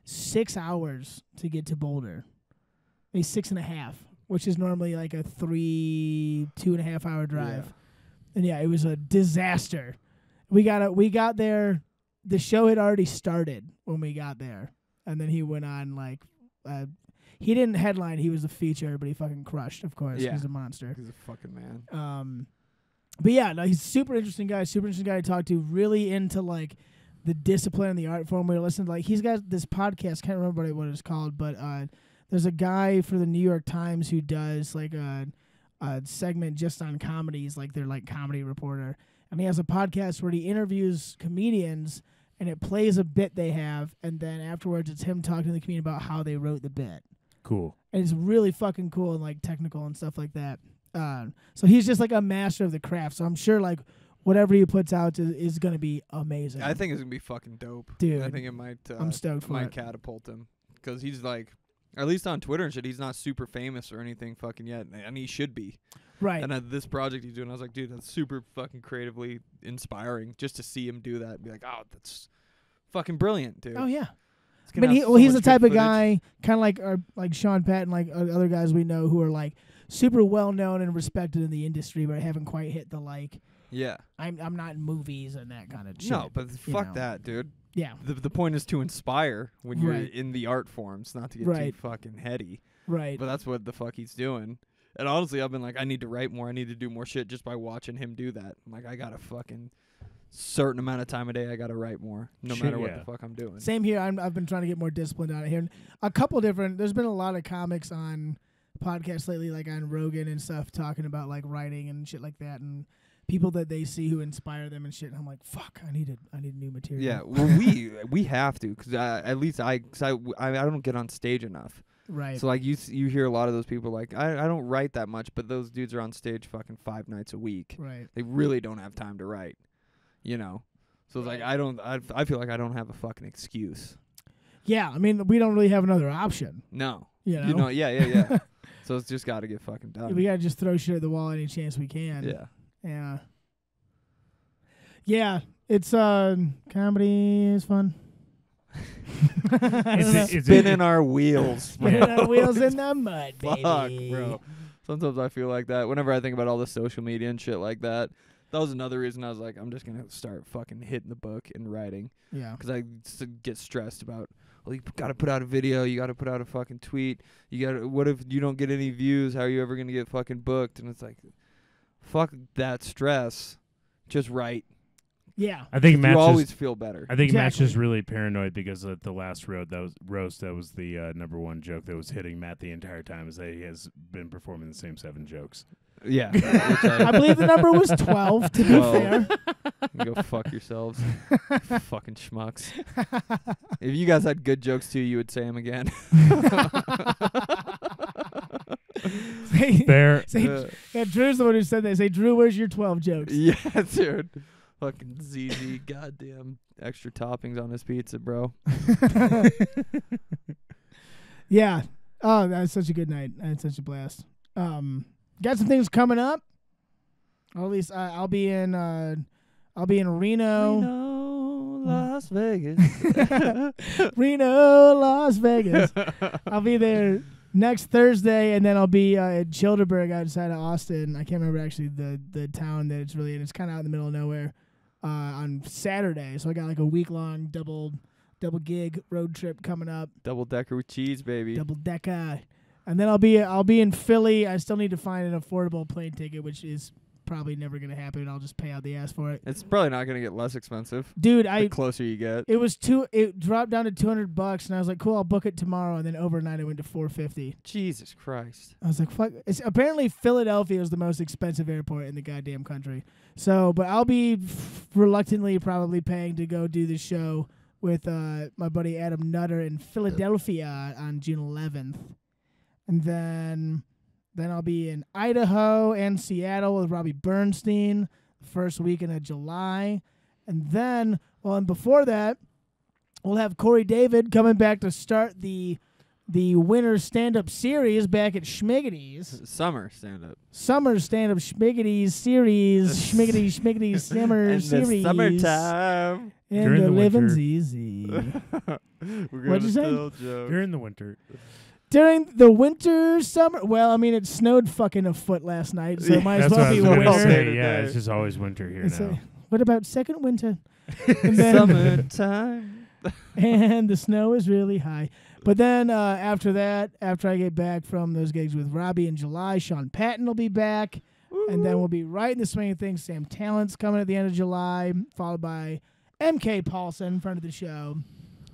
6 hours to get to Boulder. Maybe 6.5, which is normally like a 2.5 hour drive. Yeah. And yeah, it was a disaster. We got there. The show had already started when we got there, and then he went on like. He didn't headline. He was a feature, but he fucking crushed, of course. Yeah. He's a monster. He's a fucking man. But yeah, no, he's a super interesting guy to talk to, really into like the discipline and the art form. We were listening to, like, he's got this podcast, can't remember what it's called, but there's a guy for the New York Times who does like a segment just on comedies, like they're like comedy reporter. And he has a podcast where he interviews comedians and it plays a bit they have, and then afterwards it's him talking to the comedian about how they wrote the bit. Cool. And it's really fucking cool and like technical and stuff like that. So he's just like a master of the craft. So I'm sure like whatever he puts out is going to be amazing. I think it's gonna be fucking dope, dude. I think it might. I'm stoked for it. Catapult him because he's like, at least on Twitter and shit, he's not super famous or anything fucking yet, and he should be. Right. And this project he's doing, I was like, dude, that's super fucking creatively inspiring just to see him do that and be like, oh, that's fucking brilliant, dude. Oh yeah. It's I mean, gonna have he's so the much type good of guy, kind of like Sean Patton, like other guys we know who are like super well known and respected in the industry, but haven't quite hit the like. Yeah. I'm not in movies and that kind of shit. No, but fuck that, dude. Yeah. The point is to inspire when you're Right. in the art forms, not to get Right. too fucking heady. Right. But that's what the fuck he's doing. And honestly, I've been like, I need to write more. I need to do more shit just by watching him do that. I'm like, I got a fucking certain amount of time a day. I got to write more, no Shit, matter what yeah. the fuck I'm doing. Same here. I've been trying to get more disciplined out of here. And a couple different. There's been a lot of comics on podcasts lately, like on Rogan and stuff, talking about like writing and shit like that, and people that they see who inspire them and shit. And I'm like, fuck, I need new material. Yeah, well, we have to, because at least I don't get on stage enough. Right. So like you hear a lot of those people like I don't write that much, but those dudes are on stage fucking 5 nights a week. Right. They really don't have time to write, you know. So it's like I feel like I don't have a fucking excuse. Yeah, I mean, we don't really have another option. No. You know? You know, yeah. So it's just got to get fucking done. We gotta just throw shit at the wall any chance we can. Yeah. Yeah. Yeah. It's comedy is fun. Spinning our wheels. Spinning our wheels in the mud, baby. Fuck, bro. Sometimes I feel like that. Whenever I think about all the social media and shit like that, that was another reason I was like, I'm just going to start fucking hitting the book and writing. Yeah. Because I get stressed about, well, you got to put out a video. You got to put out a fucking tweet. What if you don't get any views? How are you ever going to get fucking booked? And it's like, fuck that stress. Just write. Yeah. I think Matt's you always feel better. I think Matt's Exactly. just really paranoid because at the last roast that was the number one joke that was hitting Matt the entire time is that he has been performing the same 7 jokes. Yeah. I believe the number was 12, to be 12. fair. You go fuck yourselves. Fucking schmucks. If you guys had good jokes too, you would say them again. Fair. Yeah, Drew's the one who said that. Say, Drew, where's your 12 jokes? Yeah, dude. Fucking ZZ, goddamn extra toppings on his pizza, bro. Yeah. Oh, that was such a good night. I had such a blast. Got some things coming up. Or at least I'll be in Reno, Las Vegas. Reno, Las Vegas. I'll be there next Thursday, and then I'll be at Childerberg outside of Austin. I can't remember actually the town that it's really in. It's kind of out in the middle of nowhere. On Saturday, so I got like a week-long double gig road trip coming up. Double decker with cheese, baby. Double decker. And then I'll be in Philly. I still need to find an affordable plane ticket, which is probably never going to happen. I'll just pay out the ass for it. It's probably not gonna get less expensive. Dude, The closer you get. it dropped down to $200, and I was like, cool, I'll book it tomorrow. And then overnight, it went to $450. Jesus Christ. I was like, fuck. Apparently, Philadelphia is the most expensive airport in the goddamn country. So, but I'll be reluctantly probably paying to go do the show with my buddy Adam Nutter in Philadelphia on June 11th. And then I'll be in Idaho and Seattle with Robbie Bernstein the first weekend of July. And then, and before that, we'll have Corey David coming back to start the winter stand-up series back at Schmiggity's. Summer stand-up Schmiggity's series. Schmiggity summer in series. the summertime. And During the the living's winter. easy. What'd you say? During the winter. During the winter, summer. Well, I mean, it snowed fucking a foot last night, so it might as That's what well I be was going to winter. say. Yeah, it's just always winter here It's now. what about second winter? And then, Summertime. and the snow is really high. But then after that, after I get back from those gigs with Robbie in July, Sean Patton will be back. And then we'll be right in the swing of things. Sam Tallent's coming at the end of July, followed by MK Paulson, friend of the show.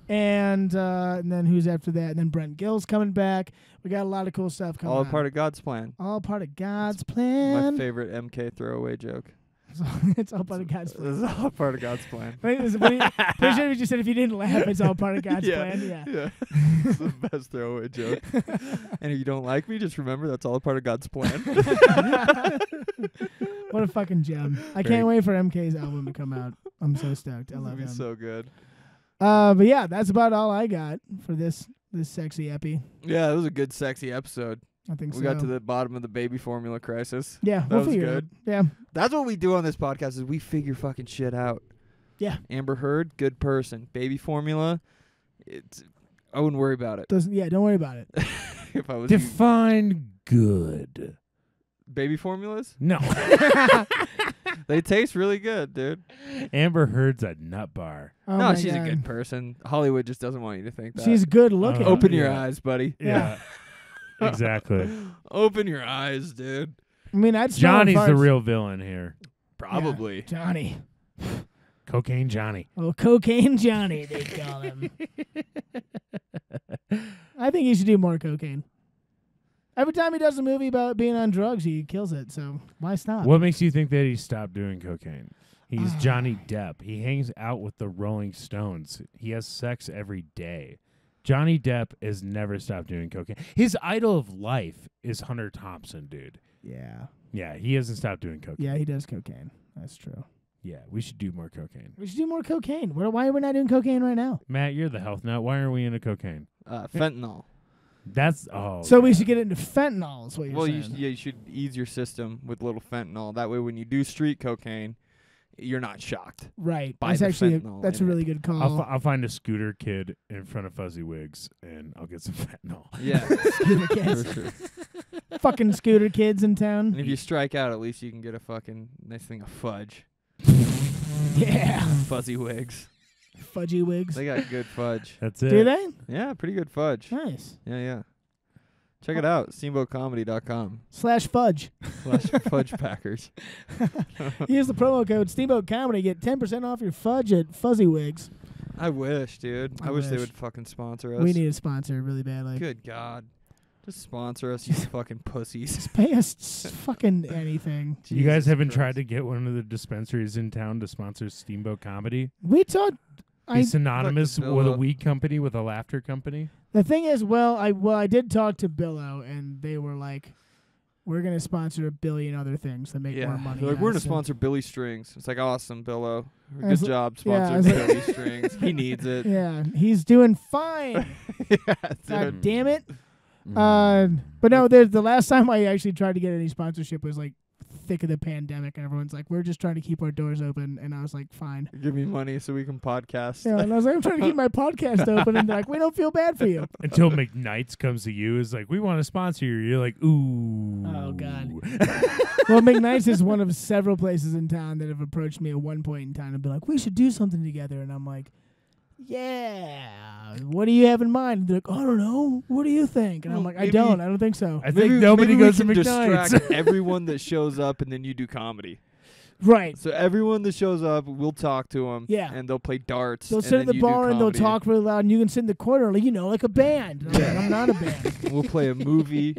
And then who's after that? And then Brent Gill's coming back. We got a lot of cool stuff coming All on. part of God's plan. All part of God's My plan. favorite MK throwaway joke. It's all part of God's plan. This is all part of God's plan. Pretty sure you just said if you didn't laugh, it's all part of God's plan. Yeah. It's the best throwaway joke. And if you don't like me, just remember that's all a part of God's plan. What a fucking gem. I can't wait for MK's album to come out. I'm so stoked. I love It'll be him. so good. But yeah, that's about all I got for this sexy epi. Yeah, it was a good, sexy episode. I think so. We got to the bottom of the baby formula crisis. Yeah, That we'll was figure it out. good. Yeah. That's what we do on this podcast is we figure fucking shit out. Yeah. Amber Heard, good person. Baby formula, I wouldn't worry about it. Don't worry about it. If I was you. Define good. Baby formulas, No. they taste really good, dude. Amber Heard's a nut bar. Oh No, my she's a God. good person. Hollywood just doesn't want you to think that. She's good looking. Open your Yeah. eyes, buddy. Yeah. Exactly. Open your eyes, dude. I mean, I'd smell Johnny's the farts. real villain here. Probably. Johnny. Cocaine Johnny. Oh, Cocaine Johnny, they call him. I think he should do more cocaine. Every time he does a movie about being on drugs, he kills it. So why stop? What makes you think that he stopped doing cocaine? He's Johnny Depp. He hangs out with the Rolling Stones. He has sex every day. Johnny Depp has never stopped doing cocaine. His idol of life is Hunter Thompson, dude. Yeah. Yeah, he hasn't stopped doing cocaine. Yeah, he does cocaine. That's true. Yeah, we should do more cocaine. We should do more cocaine. Why are we not doing cocaine right now? Matt, you're the health nut. Why aren't we into cocaine? Fentanyl. That's So we should get into fentanyl is what you're Well, saying. you should ease your system with a little fentanyl. That way, when you do street cocaine, you're not shocked. Right. Buy That's the actually fentanyl that's a in it. really good call. I'll find a scooter kid in front of Fuzzy Wigs, and I'll get some fentanyl. Yeah, Scooter for kids. sure. Fucking scooter kids in And town. if you strike out, at least you can get a fucking nice thing of fudge. Yeah. Fuzzy Wigs. Fudgy wigs. They got good fudge. That's it. Do they? Yeah, pretty good fudge. Nice. Yeah. Check it out. SteamboatComedy.com /fudge. /fudge packers. Use the promo code Steamboat Comedy. Get 10% off your fudge at Fuzzy Wigs. I wish, dude. I wish they wish. would fucking sponsor us. We need a sponsor really badly. Good God. Just sponsor us, you fucking pussies. Pay us fucking anything. You guys Jesus haven't Christ. tried to get one of the dispensaries in town to sponsor Steamboat Comedy? We talked. Be synonymous Bill with a up. weed company, with a laughter company? The thing is, I did talk to Billo, and they were like, "We're gonna sponsor a billion other things to make more money." They're like, And we're I going to said- sponsor Billy Strings. It's like, awesome, Billo. I was Good job yeah, I sponsoring was like- Billy Strings. He needs it. Yeah, he's doing fine. Yeah, God dude. damn it. Mm. But no, the last time I actually tried to get any sponsorship was like thick of the pandemic, and everyone's like, "We're just trying to keep our doors open," and I was like, "Fine." Give me money so we can podcast. Yeah, and I was like, "I'm trying to keep my podcast open," and they're like, "We don't feel bad for you." Until McKnight's comes to you, is like, we want to sponsor you. You're like, ooh. Oh, God. Well, McKnight's is one of several places in town that have approached me at one point in time and been like, "We should do something together," and I'm like, "Yeah, what do you have in mind?" And they're like, "I don't know. What do you think?" And I'm Well, like, I maybe- don't think so. I think nobody goes to we can McKnight's. distract everyone that shows up, and then you do comedy. Right. So everyone that shows up, we'll talk to them. Yeah. And they'll play darts. They'll and sit at then the you do bar and they'll comedy. talk really loud, and you can sit in the corner like a band. And I'm like, I'm not a band. We'll play a movie.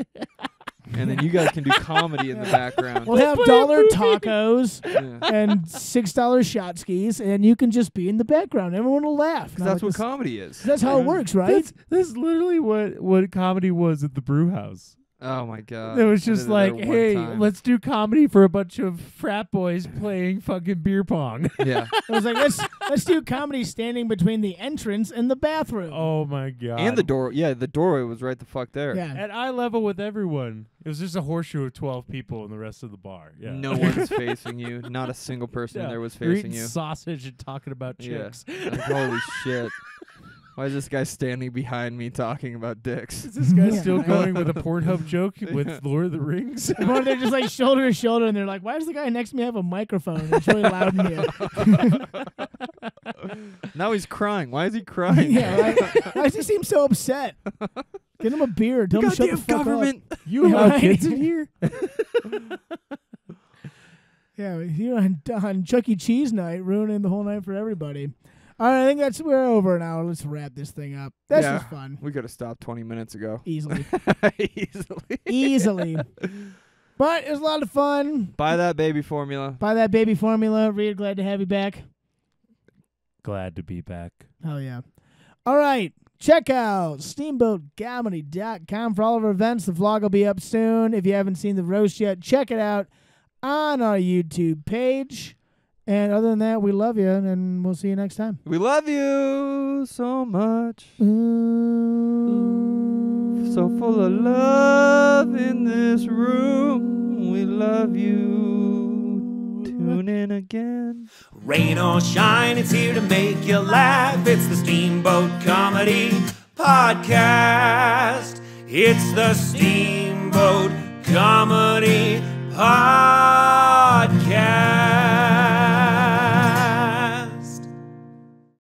and then you guys can do comedy in the background. We'll have dollar tacos Yeah. and $6 shot skis, and you can just be in the background. Everyone will laugh. 'Cause Not that's like what this- comedy is. That's how it works, right? That's literally what comedy was at the brew house. Oh my god! It was I just did it like, there one hey, time. let's do comedy for a bunch of frat boys playing fucking beer pong. Yeah, It was like let's do comedy standing between the entrance and the bathroom. Oh my god. and the door. Yeah, the doorway was right the fuck there. Yeah. At eye level with everyone. It was just a horseshoe of 12 people in the rest of the bar. Yeah. No one's facing you. Not a single person Yeah. there was You're facing eating you. sausage and talking about Yeah. chicks. Like, holy shit! Why is this guy standing behind me talking about dicks? Is this guy Yeah. still going with a Pornhub joke with Lord of the Rings? Or they're just like shoulder to shoulder, and they're like, "Why does the guy next to me have a microphone? It's really loud in here." Now he's crying. Why is he crying? Yeah, why does he seem so upset? Get him a beer. Tell him to shut the Goddamn fuck government! You Yeah, allow right. kids in here? up. Yeah, you're on Chuck E. Cheese night, ruining the whole night for everybody. All right, I think we're over now. Let's wrap this thing up. That's Yeah. just fun. We could have stopped 20 minutes ago. Easily. Easily. But it was a lot of fun. Buy that baby formula. Buy that baby formula. Reed, glad to have you back. Glad to be back. Oh, yeah. All right. Check out steamboatcomedy.com for all of our events. The vlog will be up soon. If you haven't seen the roast yet, check it out on our YouTube page. And other than that, we love you, and we'll see you next time. We love you so much. Ooh. So full of love in this room. We love you. Tune in again. Rain or shine, it's here to make you laugh. It's the Steamboat Comedy Podcast. It's the Steamboat Comedy Podcast.